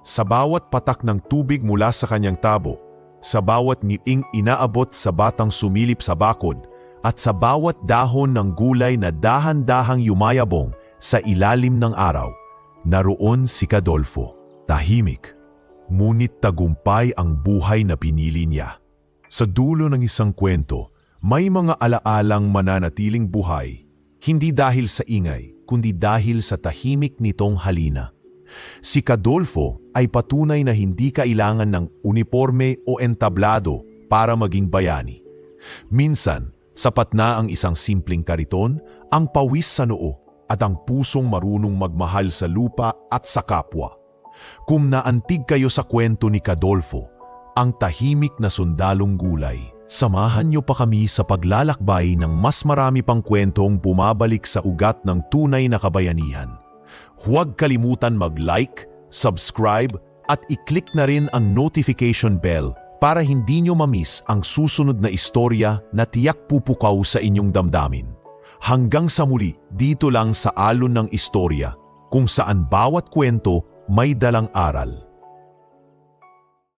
Sa bawat patak ng tubig mula sa kanyang tabo, sa bawat ngiting inaabot sa batang sumilip sa bakod, at sa bawat dahon ng gulay na dahan-dahang yumayabong sa ilalim ng araw, naroon si Cadolfo. Tahimik, ngunit tagumpay ang buhay na pinili niya. Sa dulo ng isang kwento, may mga alaalang mananatiling buhay, hindi dahil sa ingay, kundi dahil sa tahimik nitong halina. Si Cadolfo ay patunay na hindi kailangan ng uniforme o entablado para maging bayani. Minsan, sapat na ang isang simpleng kariton, ang pawis sa noo at ang pusong marunong magmahal sa lupa at sa kapwa. Kung naantig kayo sa kwento ni Cadolfo, ang tahimik na sundalong gulay, samahan niyo pa kami sa paglalakbay ng mas marami pang kwentong bumabalik sa ugat ng tunay na kabayanihan. Huwag kalimutan mag-like, subscribe at i-click na rin ang notification bell para hindi nyo mamiss ang susunod na istorya na tiyak pupukaw sa inyong damdamin. Hanggang sa muli, dito lang sa Alon ng Istorya, kung saan bawat kwento may dalang aral.